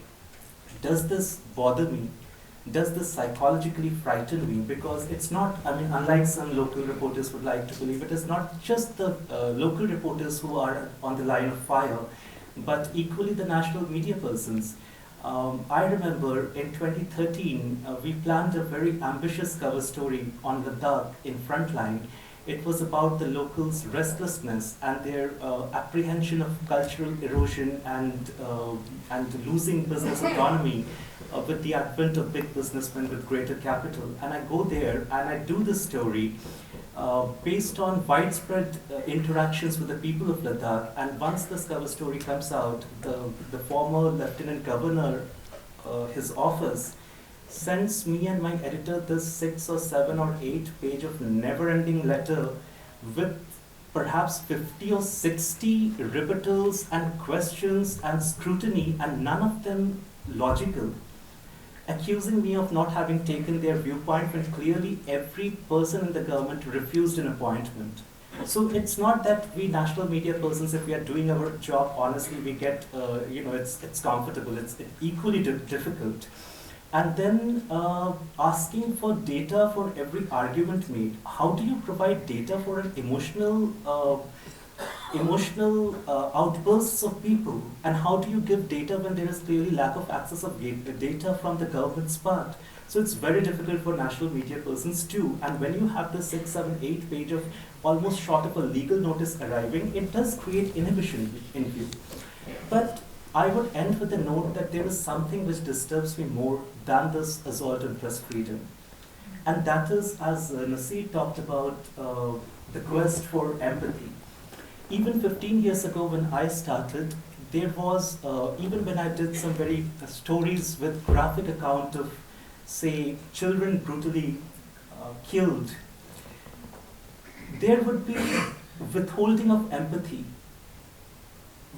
does this bother me? Does this psychologically frighten me? Because it's not, I mean, unlike some local reporters would like to believe, it is not just the local reporters who are on the line of fire, but equally the national media persons. I remember in 2013, we planned a very ambitious cover story on Ladakh in Frontline. It was about the locals' restlessness and their apprehension of cultural erosion and losing business autonomy with the advent of big businessmen with greater capital. And I go there and I do this story based on widespread interactions with the people of Ladakh. And once this cover story comes out, the former Lieutenant Governor, his office, sends me and my editor this 6 or 7 or 8 page of never-ending letter with perhaps 50 or 60 rebuttals and questions and scrutiny, and none of them logical, accusing me of not having taken their viewpoint when clearly every person in the government refused an appointment. So it's not that we national media persons, if we are doing our job honestly, we get, it's comfortable, it's equally difficult. And then asking for data for every argument made. How do you provide data for an emotional outbursts of people, and how do you give data when there is clearly lack of access of data from the government's part? So it's very difficult for national media persons too, and when you have the 6, 7, 8 page of almost short of a legal notice arriving, it does create inhibition in you. But I would end with a note that there is something which disturbs me more than this assault on press freedom, and that is, as Nasir talked about, the quest for empathy. Even 15 years ago when I started, there was, even when I did some very stories with graphic account of, say, children brutally killed, there would be withholding of empathy.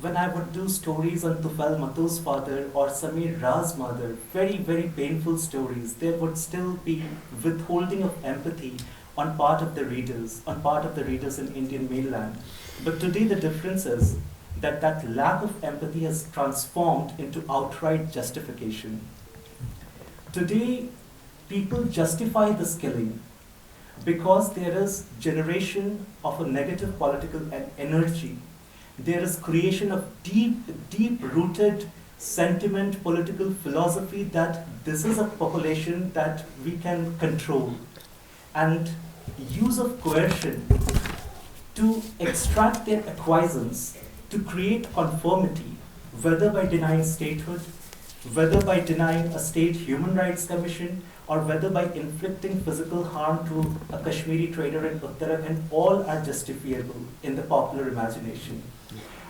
When I would do stories on Tufail Mato's father or Samir Ra's mother, very, very painful stories, there would still be withholding of empathy on part of the readers in Indian mainland. But today the difference is that that lack of empathy has transformed into outright justification. Today, people justify this killing because there is generation of a negative political energy. There is creation of deep-rooted sentiment, political philosophy that this is a population that we can control, and use of coercion to extract their acquiescence, to create conformity, whether by denying statehood, whether by denying a state human rights commission, or whether by inflicting physical harm to a Kashmiri trader in Uttarakhand, all are justifiable in the popular imagination.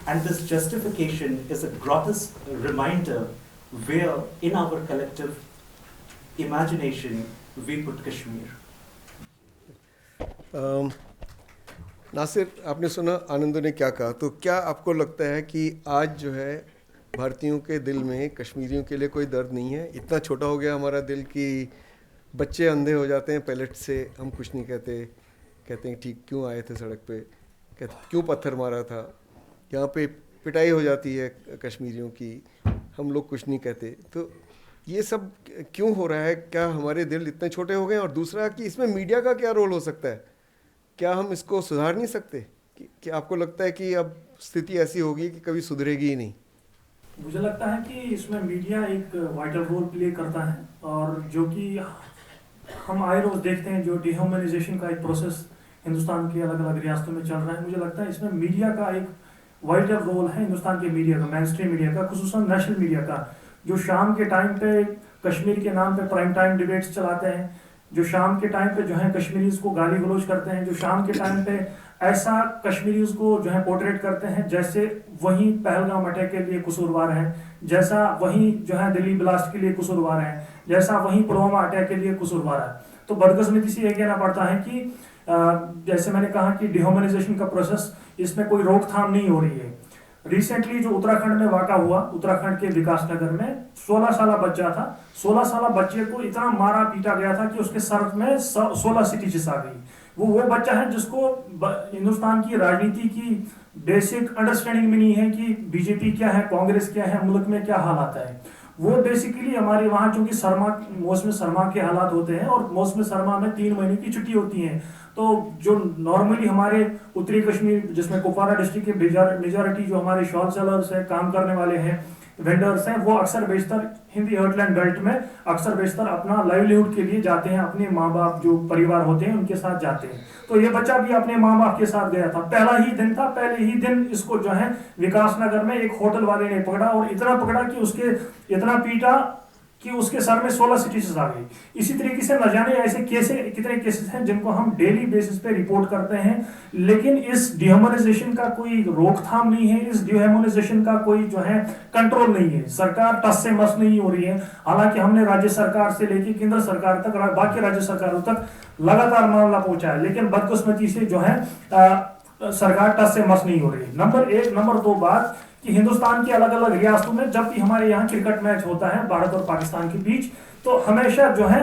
And this justification is a grotesque reminder where, in our collective imagination, we put Kashmir. Nasir, आपने सुना आनंदो ने क्या कहा, तो क्या आपको लगता है कि आज जो है भारतीयों के दिल में कश्मीरियों के लिए कोई दर्द नहीं है? इतना छोटा हो गया हमारा दिल कि बच्चे अंधे हो जाते हैं पैलेट से, हम कुछ नहीं कहते, कहते हैं ठीक क्यों आए थे सड़क पे, कहते क्यों पत्थर मारा था, यहाँ पे पिटाई हो जाती है कश्मीरियों की, हम लोग कुछ नहीं कहते। तो ये सब क्यों हो रहा है? क्या हमारे दिल इतने छोटे हो गए? और दूसरा कि इसमें मीडिया का क्या रोल हो सकता है? क्या हम इसको सुधार नहीं सकते? कि आपको लगता है कि अब स्थिति ऐसी होगी कि कभी सुधरेगी ही नहीं? मुझे लगता है कि इसमें मीडिया एक वाइटल रोल प्ले करता है, और जो कि हम आए रोज देखते हैं, जो डिह्यूमनाइजेशन का एक प्रोसेस हिंदुस्तान की अलग अलग रियासतों में चल रहा है। मुझे लगता है इसमें मीडिया का एक वाइटल रोल है, हिंदुस्तान के मीडिया का, मेन स्ट्रीम मीडिया का, खुसूसन नेशनल मीडिया का, जो शाम के टाइम पे कश्मीर के नाम पे प्राइम टाइम डिबेट्स चलाते हैं, जो शाम के टाइम पे जो है कश्मीरीज को गाली गलौज करते हैं, जो शाम के टाइम पे ऐसा कश्मीरीज को जो है पोर्ट्रेट करते हैं जैसे वही पहलगाम अटैक के लिए कसूरवार है, जैसा वही जो है दिल्ली ब्लास्ट के लिए कसूरवार है, जैसा वही पुलवामा अटैक के लिए कसूरवार है। तो बदकिस्मती से यह कहना पड़ता है कि जैसे मैंने कहा कि डिह्यूमनाइजेशन का प्रोसेस, इसमें कोई रोकथाम नहीं हो रही है। रिसेंटली जो उत्तराखंड में वाक़ा हुआ, उत्तराखंड के विकासनगर में 16 साल बच्चा था, 16 साल बच्चे को इतना मारा पीटा गया था कि उसके सर में 16 स्टिचेस आ गई। वो बच्चा है जिसको हिंदुस्तान की राजनीति की बेसिक अंडरस्टैंडिंग में नहीं है कि बीजेपी क्या है, कांग्रेस क्या है, मुल्क में क्या हालात है। वो बेसिकली हमारे वहाँ चूंकि मौसम सरमा के हालात होते हैं, और मौसम सरमा में 3 महीने की छुट्टी होती है, तो जो नॉर्मली हमारे उत्तरी कश्मीर जिसमें कुपवारा डिस्ट्रिक्ट के मेजॉरिटी जो हमारे शॉल सेलर्स हैं, काम करने वाले हैं, वेंडर्स हैं, वो अक्सर बेशतर हिंदी हर्टलैंड बेल्ट में अक्सर बेशतर अपना लाइवलीहुड के लिए जाते हैं, अपने माँ बाप जो परिवार होते हैं उनके साथ जाते हैं। तो ये बच्चा भी अपने माँ बाप के साथ गया था, पहला ही दिन था, पहले ही दिन इसको जो है विकासनगर में एक होटल वाले ने पकड़ा, और इतना पकड़ा कि उसके इतना पीटा कि उसके सर में 16 स्टिचेस आ गई। इसी तरीके से न जाने ऐसे कितने केसेस हैं जिनको हम डेली बेसिस पे रिपोर्ट करते हैं, लेकिन इस डिह्यूमनाइजेशन का कोई रोकथाम नहीं है, इस डिह्यूमनाइजेशन का कोई जो है कंट्रोल नहीं है। सरकार टस से मस नहीं हो रही है, हालांकि हमने राज्य सरकार से लेकर केंद्र सरकार तक, बाकी राज्य सरकारों तक लगातार मामला पहुंचा है, लेकिन बदकिस्मती से जो है सरकार टस से मस नहीं हो रही है। नंबर 1। नंबर 2 बात कि हिंदुस्तान की अलग अलग रियासतों में जब भी हमारे यहाँ क्रिकेट मैच होता है भारत और पाकिस्तान के बीच, तो हमेशा जो है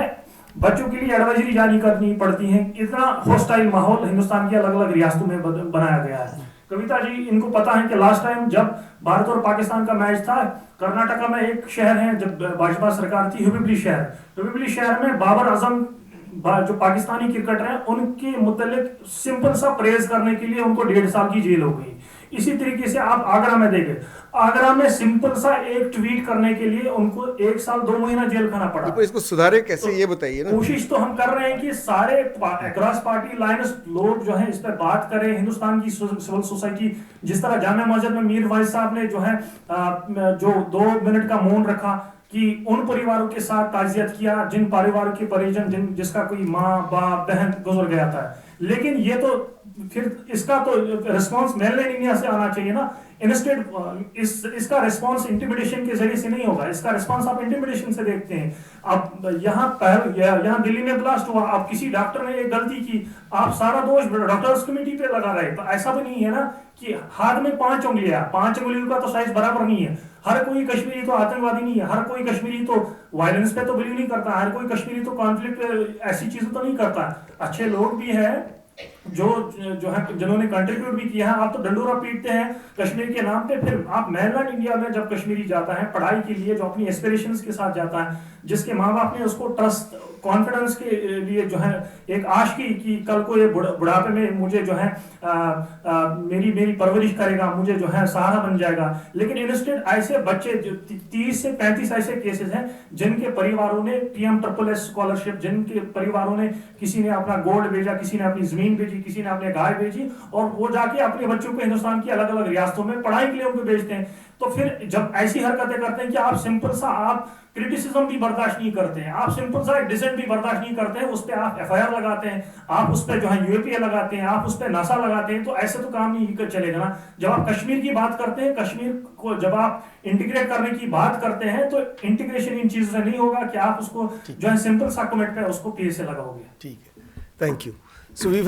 बच्चों के लिए एडवाइजरी जारी करनी पड़ती है। इतना हॉस्टाइल माहौल हिंदुस्तान की अलग अलग रियासतों में बनाया गया है। कविता जी, इनको पता है कि लास्ट टाइम जब भारत और पाकिस्तान का मैच था, कर्नाटका में एक शहर है, जब भाजपा सरकार थी, हुबली शहर में बाबर आजम जो पाकिस्तानी क्रिकेटर हैं उनके मुतालिक सिंपल सा प्रेज करने के लिए उनको 1.5 साल की जेल हो गई। इसी तरीके से आप आगरा में देखें, आगरा में सिंपल सा एक ट्वीट करने के लिए उनको 1 साल 2 महीना जेल खाना पड़ा। तो इसको सुधारे कैसे, तो ये बताइए ना। कोशिश तो हम कर रहे हैं कि सारे अक्रॉस पार्टी लाइन्स लोग जो है इस पर बात करें। हिंदुस्तान की सिविल सोसाइटी, जिस तरह जामे मस्जिद में मीर वाइज साहब ने जो है जो 2 मिनट का मौन रखा कि उन परिवारों के साथ ताजियत किया जिन परिवारों के परिजन जिसका कोई माँ बाप बहन गुजर गया था, लेकिन ये तो फिर इसका तो रिस्पांस मेल इंडिया से आना चाहिए ना। इंस्टेड इसका रिस्पांस इंटिमिडेशन के जरिए से नहीं होगा, इसका रिस्पांस आप इंटिमिडेशन से देखते हैं। अब यहाँ दिल्ली में ब्लास्ट हुआ, अब किसी डॉक्टर ने एक गलती की, आप सारा दोष डॉक्टर्स कमेटी पे लगा रहे। तो ऐसा भी नहीं है ना कि हाथ में 5 उंगलियां, 5 उंगलियों का तो साइज बराबर नहीं है। हर कोई कश्मीरी तो आतंकवादी नहीं है, हर कोई कश्मीरी तो वायलेंस पे तो बिलीव नहीं करता, हर कोई कश्मीरी तो कॉन्फ्लिक्ट पे ऐसी चीजें तो नहीं करता। अच्छे लोग भी हैं जो है, जिन्होंने कंट्रीब्यूट भी किया है। आप तो डंडोरा पीटते हैं कश्मीर के नाम पे, फिर आप मेनलैंड इंडिया में जब कश्मीरी जाता है पढ़ाई के लिए, जो अपनी एस्पिरेशंस के साथ जाता है, जिसके माँ बाप ने उसको ट्रस्ट कॉन्फिडेंस के लिए जो है एक आश की कि कल को ये बुढ़ापे में मुझे जो है मेरी परवरिश करेगा, मुझे जो है सहारा बन जाएगा। लेकिन इंस्टेड ऐसे बच्चे 30 से 35 ऐसे केसेस हैं जिनके परिवारों ने PM SSS स्कॉलरशिप, जिनके परिवारों ने, किसी ने अपना गोल्ड भेजा, किसी ने अपनी जमीन भेजी, कि किसी ने अपने गाय भेजी और वो जाके अपने बच्चों को हिंदुस्तान की अलग अलग रियासतों में पढ़ाई के लिए उनको भेजते हैं। तो फिर जब ऐसी हरकतें करते हैं कि आप सिंपल सा आप क्रिटिसिज्म भी बर्दाश्त नहीं करते हैं, आप सिंपल सा डिसेंट भी बर्दाश्त नहीं करते हैं, उस पर आप एफआईआर लगाते हैं, आप उस पर जो है यूएपीए लगाते हैं, आप उस पर नासा लगाते हैं, तो ऐसे तो काम नहीं चलेगा ना। जब आप कश्मीर की बात करते हैं, कश्मीर को जब आप इंटीग्रेट करने की बात करते हैं, तो इंटीग्रेशन इन चीजों से नहीं होगा कि आप उसको जो है सिंपल सा कमेंट पे उसको पीए से लगाओगे। ठीक है, thank you. So we've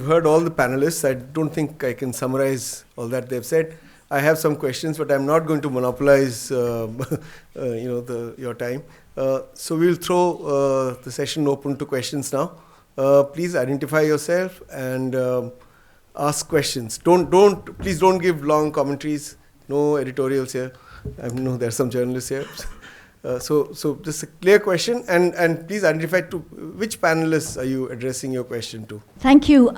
heard all the panelists. I don't think I can summarize all that they've said. I have some questions, but I'm not going to monopolize, your time. So we'll throw the session open to questions now. Please identify yourself and ask questions. Please don't give long commentaries. No editorials here. I know there are some journalists here. So just a clear question, and please identify to which panelists are you addressing your question to. Thank you.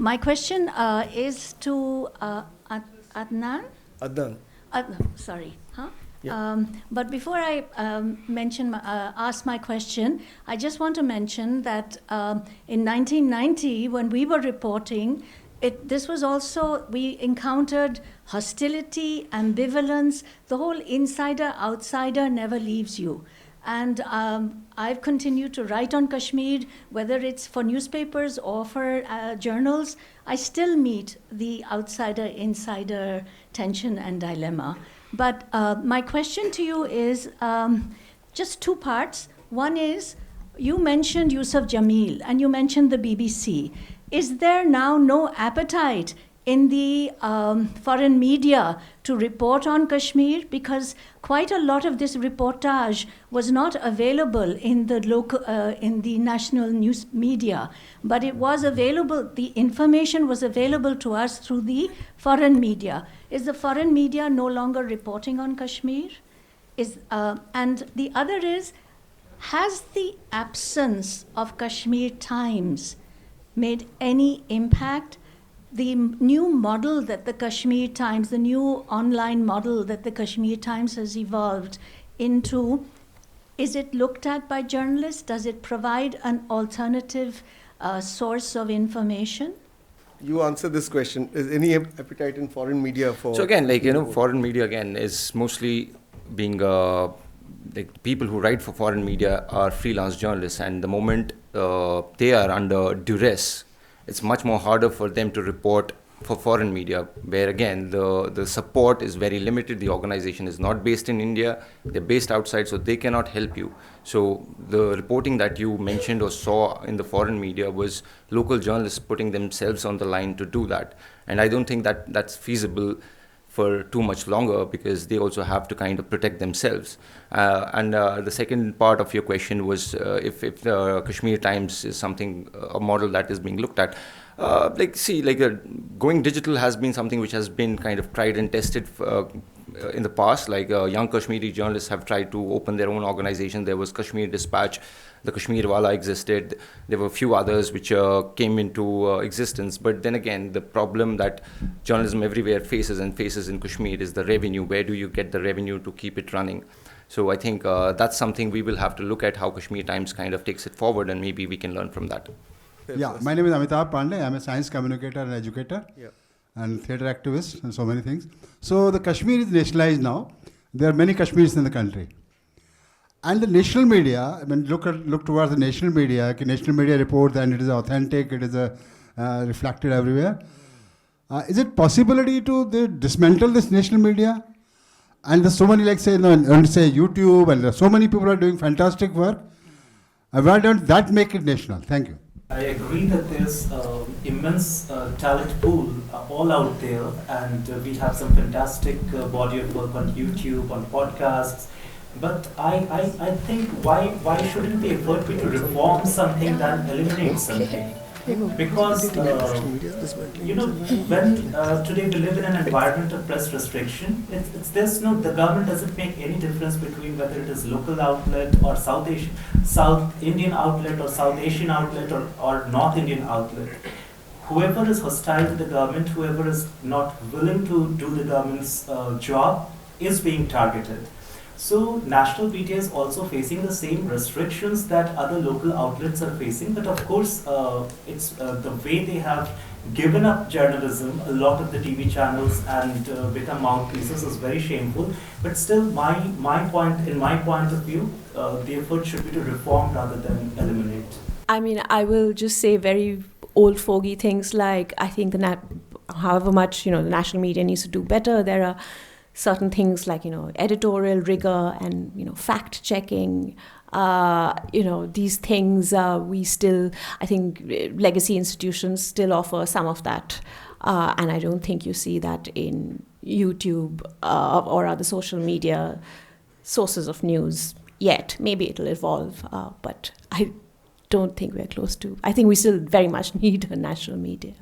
My question is to Adnan. Sorry. Huh? Yeah. But before I ask my question, I just want to mention that in 1990, when we were reporting, this was also, we encountered hostility, ambivalence, the whole insider-outsider never leaves you. And I've continued to write on Kashmir, whether it's for newspapers or for journals. I still meet the outsider-insider tension and dilemma. But my question to you is just two parts. One is, you mentioned Yusuf Jamil and you mentioned the BBC. Is there now no appetite in the foreign media to report on Kashmir? Because quite a lot of this reportage was not available in the local, in the national news media, but it was available, the information was available to us through the foreign media. Is the foreign media no longer reporting on Kashmir? And the other is, has the absence of Kashmir Times made any impact? The new model that the Kashmir Times, the new online model that the Kashmir Times has evolved into, is it looked at by journalists? Does it provide an alternative source of information? You answer this question. Is any appetite in foreign media for... So again, foreign media again is mostly being... people who write for foreign media are freelance journalists, and the moment they are under duress, it's much more harder for them to report for foreign media, where again the support is very limited. The organization is not based in India, they're based outside, so they cannot help you. So the reporting that you mentioned or saw in the foreign media was local journalists putting themselves on the line to do that. And I don't think that that's feasible for too much longer, because they also have to kind of protect themselves. And the second part of your question was if the Kashmir Times is something, a model that is being looked at. Going digital has been something which has been kind of tried and tested in the past. Young Kashmiri journalists have tried to open their own organization. There was Kashmir Dispatch, the Kashmir Wala existed. There were a few others which came into existence. But then again, the problem that journalism everywhere faces in Kashmir is the revenue. Where do you get the revenue to keep it running? So I think that's something we will have to look at, how Kashmir Times kind of takes it forward, and maybe we can learn from that. Yeah, my name is Amitabh Pandey. I'm a science communicator and educator, and theatre activist, and so many things. So the Kashmir is nationalized now. There are many Kashmirs in the country. And the national media, look towards the national media reports, and it is authentic, it is reflected everywhere. Is it possibility to dismantle this national media? And there's so many, say YouTube, and so many people are doing fantastic work. Why don't that make it national? Thank you. I agree that there's immense talent pool all out there, and we have some fantastic body of work on YouTube, on podcasts. But I think why shouldn't the effort be to reform something than eliminate something? Because when today we live in an environment of press restriction, the government doesn't make any difference between whether it is local outlet or South Indian outlet or South Asian outlet or North Indian outlet. Whoever is hostile to the government, whoever is not willing to do the government's job, is being targeted. So national media is also facing the same restrictions that other local outlets are facing, but of course it's the way they have given up journalism, a lot of the TV channels, and become mouthpieces is very shameful. But still, my point of view, the effort should be to reform rather than eliminate. I mean, I will just say very old fogey things like, I think however much, the national media needs to do better, there are certain things like, editorial rigor and, fact checking, these things we still, I think legacy institutions still offer some of that. And I don't think you see that in YouTube or other social media sources of news yet. Maybe it'll evolve, but I don't think we're close to. I think we still very much need a national media.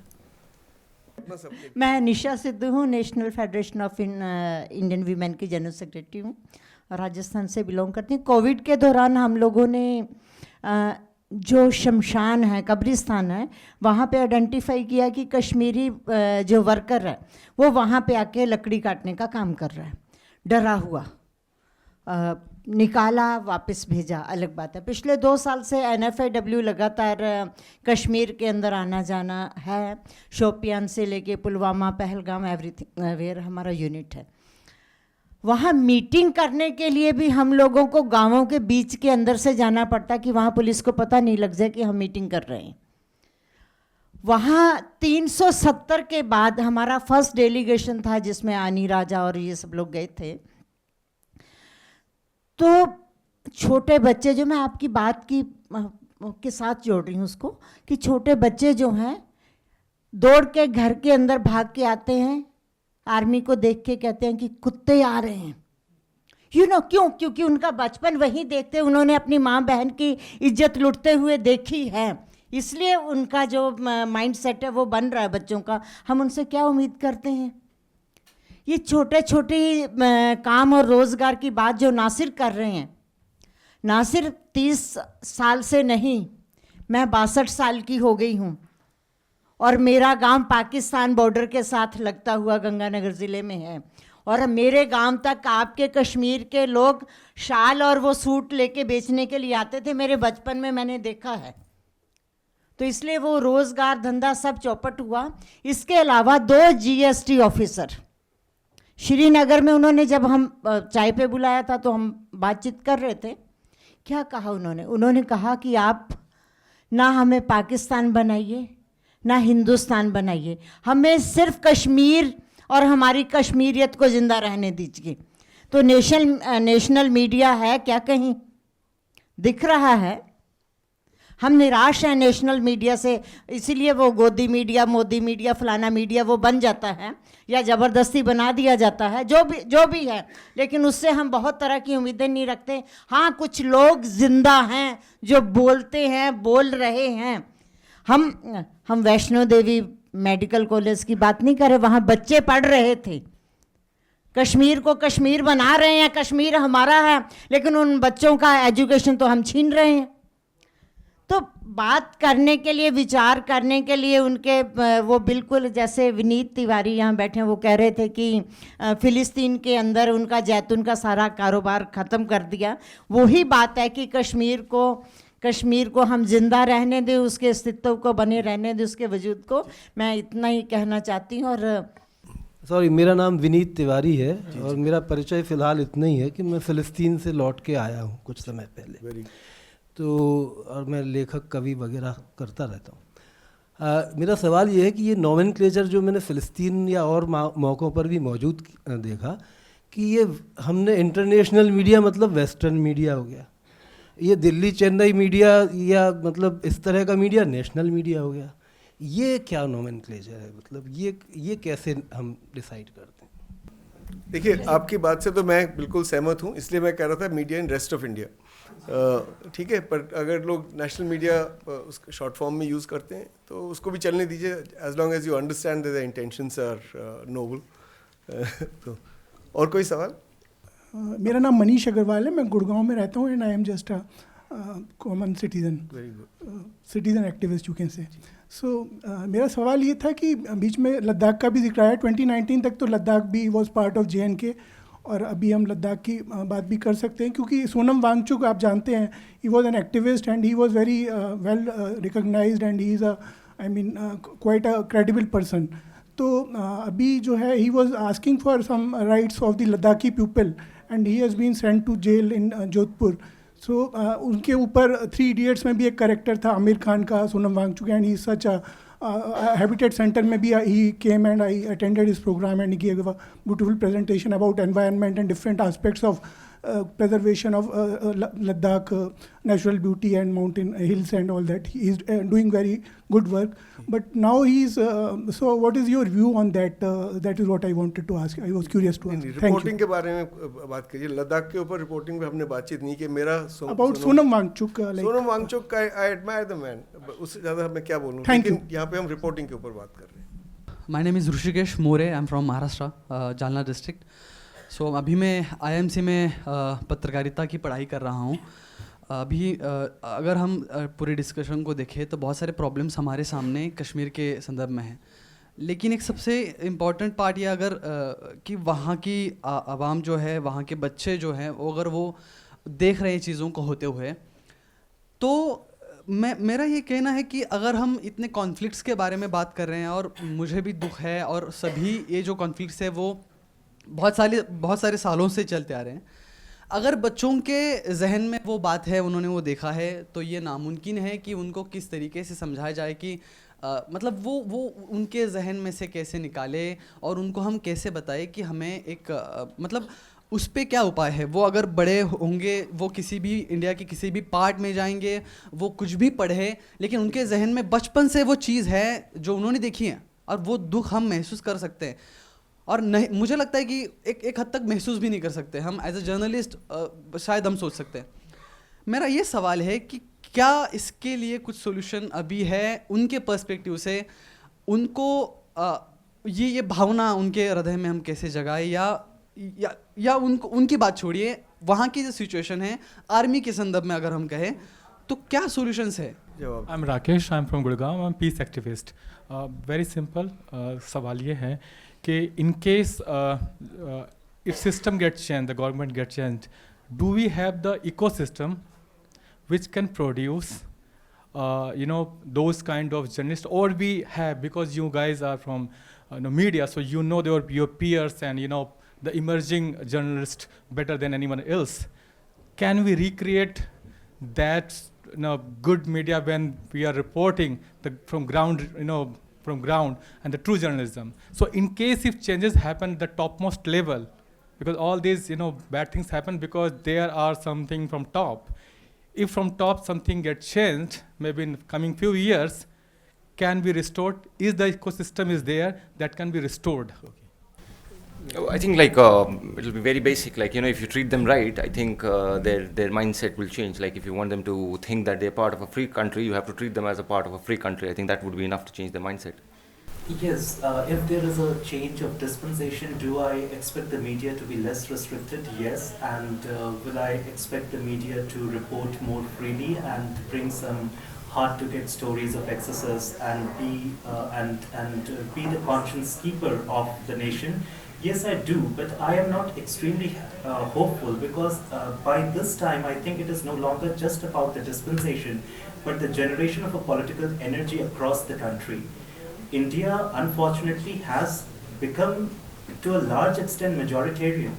मैं निशा सिद्धू हूँ, national federation of Indian women की general secretary हूँ, राजस्थान से belong करती हूँ। Covid के दौरान हम लोगों ने जो शमशान है, कब्रिस्तान है, वहाँ पे आइडेंटिफाई किया कि कश्मीरी जो वर्कर है वो वहाँ पे आके लकड़ी काटने का काम कर रहा है, डरा हुआ, निकाला, वापस भेजा, अलग बात है। पिछले 2 साल से NFIW लगातार कश्मीर के अंदर आना जाना है, शोपियान से लेके पुलवामा, पहलगाम, एवरीथिंग वेयर हमारा यूनिट है। वहाँ मीटिंग करने के लिए भी हम लोगों को गांवों के बीच के अंदर से जाना पड़ता कि वहाँ पुलिस को पता नहीं लग जाए कि हम मीटिंग कर रहे हैं। वहाँ 370 के बाद हमारा फर्स्ट डेलीगेशन था जिसमें आनी राजा और ये सब लोग गए थे। तो छोटे बच्चे, जो मैं आपकी बात की के साथ जोड़ रही हूँ उसको, कि छोटे बच्चे जो हैं दौड़ के घर के अंदर भाग के आते हैं, आर्मी को देख के कहते हैं कि कुत्ते आ रहे हैं। क्यों? क्योंकि उनका बचपन वही देखते, उन्होंने अपनी माँ बहन की इज्जत लुटते हुए देखी है, इसलिए उनका जो माइंड सेट है वो बन रहा है बच्चों का। हम उनसे क्या उम्मीद करते हैं? ये छोटे छोटे काम और रोज़गार की बात जो नासिर कर रहे हैं, नासिर 30 साल से नहीं, मैं 62 साल की हो गई हूँ और मेरा गांव पाकिस्तान बॉर्डर के साथ लगता हुआ गंगानगर ज़िले में है, और मेरे गांव तक आपके कश्मीर के लोग शाल और वो सूट लेके बेचने के लिए आते थे, मेरे बचपन में मैंने देखा है। तो इसलिए वो रोज़गार धंधा सब चौपट हुआ। इसके अलावा 2 GST ऑफिसर श्रीनगर में, उन्होंने जब हम चाय पे बुलाया था तो हम बातचीत कर रहे थे, क्या कहा उन्होंने कहा कि आप ना हमें पाकिस्तान बनाइए ना हिंदुस्तान बनाइए, हमें सिर्फ कश्मीर और हमारी कश्मीरियत को ज़िंदा रहने दीजिए। तो नेशनल मीडिया है क्या कहीं दिख रहा है? हम निराश हैं नेशनल मीडिया से, इसीलिए वो गोदी मीडिया, मोदी मीडिया, फलाना मीडिया वो बन जाता है या ज़बरदस्ती बना दिया जाता है, जो भी है, लेकिन उससे हम बहुत तरह की उम्मीदें नहीं रखते। हाँ, कुछ लोग जिंदा हैं जो बोलते हैं, बोल रहे हैं। हम वैष्णो देवी मेडिकल कॉलेज की बात नहीं कर रहे, वहाँ बच्चे पढ़ रहे थे, कश्मीर को कश्मीर बना रहे हैं, कश्मीर हमारा है, लेकिन उन बच्चों का एजुकेशन तो हम छीन रहे हैं। तो बात करने के लिए, विचार करने के लिए उनके वो बिल्कुल जैसे विनीत तिवारी यहाँ बैठे हैं, वो कह रहे थे कि फ़िलिस्तीन के अंदर उनका जैतून का सारा कारोबार ख़त्म कर दिया। वही बात है कि कश्मीर को हम जिंदा रहने दें, उसके अस्तित्व को बने रहने दें, उसके वजूद को। मैं इतना ही कहना चाहती हूँ। और सॉरी, मेरा नाम विनीत तिवारी है और मेरा परिचय फ़िलहाल इतना ही है कि मैं फ़िलिस्तीन से लौट के आया हूँ कुछ समय पहले, तो और मैं लेखक कवि वगैरह करता रहता हूँ। मेरा सवाल ये है कि ये नोमेनक्लेचर जो मैंने फ़िलिस्तीन या और मौक़ों पर भी मौजूद देखा कि ये हमने इंटरनेशनल मीडिया मतलब वेस्टर्न मीडिया हो गया, ये दिल्ली चेन्नई मीडिया या मतलब इस तरह का मीडिया नेशनल मीडिया हो गया। ये क्या नोमेनक्लेचर है? मतलब ये कैसे हम डिसाइड करते हैं? देखिए, आपकी बात से तो मैं बिल्कुल सहमत हूँ, इसलिए मैं कह रहा था media in rest of India, ठीक है। पर अगर लोग नेशनल मीडिया उसको शॉर्ट फॉर्म में यूज़ करते हैं तो उसको भी चलने दीजिए, as long as you understand that the intentions are noble. तो और कोई सवाल? मेरा नाम मनीष अग्रवाल है, मैं गुड़गांव में रहता हूँ and I am just a common citizen, citizen activist you can say. So मेरा सवाल ये था कि बीच में लद्दाख का भी जिक्र आया, 2019 तक तो लद्दाख भी वॉज पार्ट ऑफ JNK और अभी हम लद्दाख की बात भी कर सकते हैं, क्योंकि सोनम वांगचुक आप जानते हैं, he was an activist and he was very well recognised and he is I mean quite a credible person. तो अभी जो है he was asking for some rights of the Ladakhi people and he has been sent to jail in Jodhpur. So उनके ऊपर 3 Idiots में भी एक character था आमिर खान का, Sonam Wangchuk, and he such habitat centre में भी he came and I attended his programme and he give a beautiful presentation about environment and different aspects of preservation of Ladakh natural beauty and mountain hills and all that. He is doing very good work. But now he is, so what is your view on that? That is what I wanted to ask. I was curious to ask. Reporting के बारे में बात करिए. लद्दाख के ऊपर reporting में हमने बातचीत नहीं की. मेरा about Sonam Wangchuk. Sonam Wangchuck, I admire the man. उससे ज़्यादा मैं क्या बोलूँ. लेकिन यहाँ पे हम रिपोर्टिंग के ऊपर बात कर रहे हैं. My name is Rushikesh More. I am from Maharashtra, Jalna district. सो अभी मैं IIMC में पत्रकारिता की पढ़ाई कर रहा हूँ. अभी अगर हम पूरे डिस्कशन को देखें तो बहुत सारे प्रॉब्लम्स हमारे सामने कश्मीर के संदर्भ में हैं, लेकिन एक सबसे इम्पॉर्टेंट पार्ट ये अगर कि वहाँ की आवाम जो है, वहाँ के बच्चे जो हैं, वो अगर वो देख रहे हैं चीज़ों को होते हुए, तो मेरा ये कहना है कि अगर हम इतने कॉन्फ्लिक्ट्स के बारे में बात कर रहे हैं, और मुझे भी दुख है, और सभी ये जो कॉन्फ्लिक्ट्स है वो बहुत सारे सालों से चलते आ रहे हैं, अगर बच्चों के जहन में वो बात है, उन्होंने वो देखा है, तो ये नामुमकिन है कि उनको किस तरीके से समझाया जाए कि मतलब वो उनके जहन में से कैसे निकाले, और उनको हम कैसे बताएं कि हमें एक मतलब उस पर क्या उपाय है. वो अगर बड़े होंगे, वो किसी भी इंडिया के किसी भी पार्ट में जाएंगे, वो कुछ भी पढ़े, लेकिन उनके जहन में बचपन से वो चीज़ है जो उन्होंने देखी है, और वो दुख हम महसूस कर सकते हैं. और नहीं, मुझे लगता है कि एक हद तक महसूस भी नहीं कर सकते हम एज अ जर्नलिस्ट. शायद हम सोच सकते हैं. मेरा ये सवाल है कि क्या इसके लिए कुछ सोल्यूशन अभी है उनके पर्सपेक्टिव से, उनको ये भावना उनके हृदय में हम कैसे जगाएं, या उनकी बात छोड़िए, वहाँ की जो सिचुएशन है आर्मी के संदर्भ में अगर हम कहें तो क्या सॉल्यूशंस है. I am Rakesh, I am from Gurgaon, I am peace activist. Very simple सवाल ये है कि in case if system gets changed, the government gets changed, do we have the ecosystem which can produce those kind of journalists, or we have, because you guys are from media, so you know your peers and the emerging journalists better than anyone else. Can we recreate that good media when we are reporting from ground, from ground, and the true journalism? So in case if changes happen at the topmost level, because all these bad things happen because there are something from top. If from top something gets changed, maybe in coming few years, can be restored? Is the ecosystem is there that can be restored? I think it'll be very basic. If you treat them right, I think their mindset will change. Like if you want them to think that they're part of a free country, you have to treat them as a part of a free country. I think that would be enough to change their mindset. Yes, if there is a change of dispensation, do I expect the media to be less restricted? Yes, and will I expect the media to report more freely and bring some hard-to-get stories of excesses and be the conscience keeper of the nation? Yes, I do, but I am not extremely hopeful, because by this time I think it is no longer just about the dispensation, but the generation of a political energy across the country. India, unfortunately, has become to a large extent majoritarian.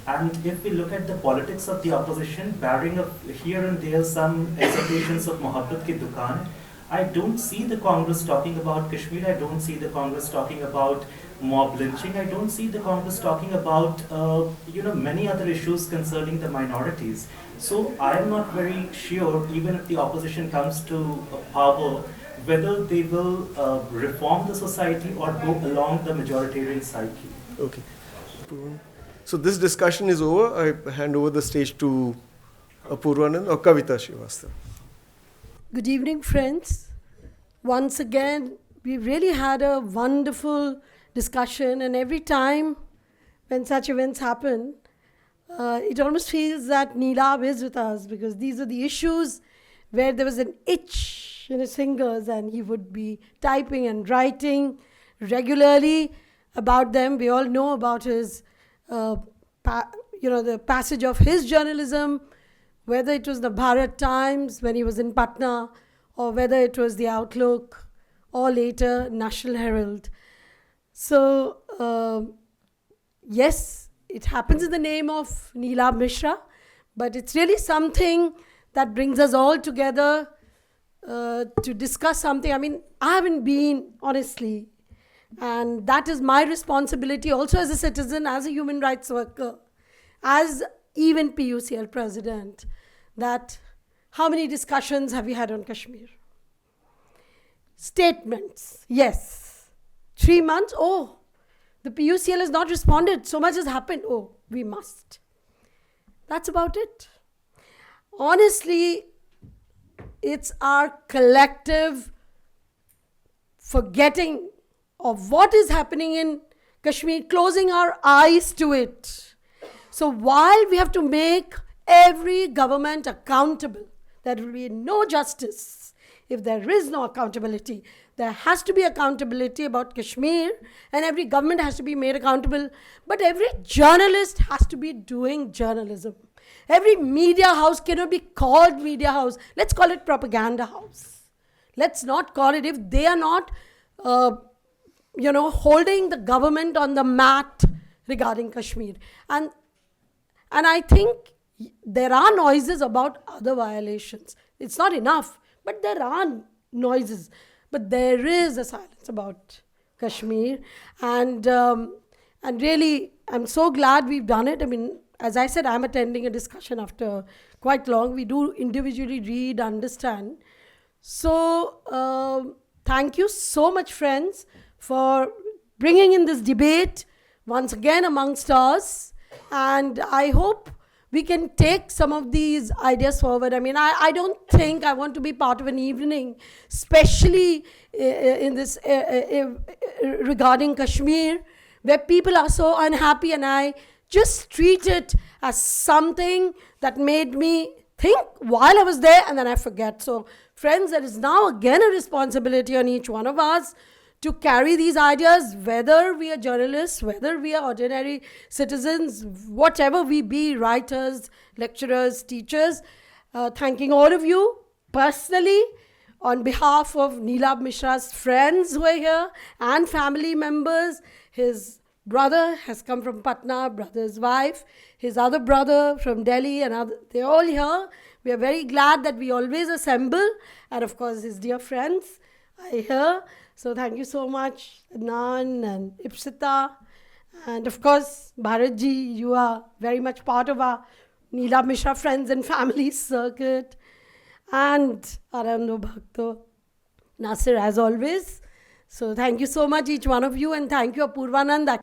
And if we look at the politics of the opposition, barring here and there some exaltations of Mohabbat ki Dukaan, I don't see the Congress talking about Kashmir. I don't see the Congress talking about mob lynching. I don't see the Congress talking about many other issues concerning the minorities. So I am not very sure, even if the opposition comes to power, whether they will reform the society or go along the majoritarian psyche. Okay. So this discussion is over. I hand over the stage to Apurvanand or Kavita Srivastava. Good evening, friends. Once again, we really had a wonderful discussion, and every time when such events happen, it almost feels that Neelabh is with us, because these are the issues where there was an itch in his fingers and he would be typing and writing regularly about them. We all know about his the passage of his journalism, whether it was the Bharat Times when he was in Patna, or whether it was the Outlook, or later National Herald. So, yes, it happens in the name of Neelabh Mishra, but it's really something that brings us all together to discuss something. I mean, I haven't been, honestly, and that is my responsibility also as a citizen, as a human rights worker, as even PUCL president, that how many discussions have we had on Kashmir? Statements, yes. 3 months, oh, the PUCL has not responded, so much has happened, oh, we must. That's about it. Honestly, it's our collective forgetting of what is happening in Kashmir, closing our eyes to it. So while we have to make every government accountable, there will be no justice if there is no accountability. There has to be accountability about Kashmir, and every government has to be made accountable. But every journalist has to be doing journalism. Every media house cannot be called media house. Let's call it propaganda house. Let's not call it, if they are not, holding the government on the mat regarding Kashmir. And I think there are noises about other violations. It's not enough, but there are noises. But there is a silence about Kashmir. And really, I'm so glad we've done it. I mean, as I said, I'm attending a discussion after quite long. We do individually read, understand. So, thank you so much, friends, for bringing in this debate once again amongst us. And I hope we can take some of these ideas forward. I mean, I don't think I want to be part of an evening, especially in this regarding Kashmir, where people are so unhappy, and I just treat it as something that made me think while I was there, and then I forget. So, friends, there is now again a responsibility on each one of us to carry these ideas, whether we are journalists, whether we are ordinary citizens, whatever we be, writers, lecturers, teachers. Thanking all of you personally on behalf of Neelabh Mishra's friends who are here and family members. His brother has come from Patna, brother's wife, his other brother from Delhi, and they're all here. We are very glad that we always assemble, and of course his dear friends are here. So thank you so much, Nan and Ipsita. And of course, Bharatji, you are very much part of our Neelabh Mishra Friends and Family Circuit. And Arando Bhakto, Nasir, as always. So thank you so much, each one of you. And thank you, Apurvanand.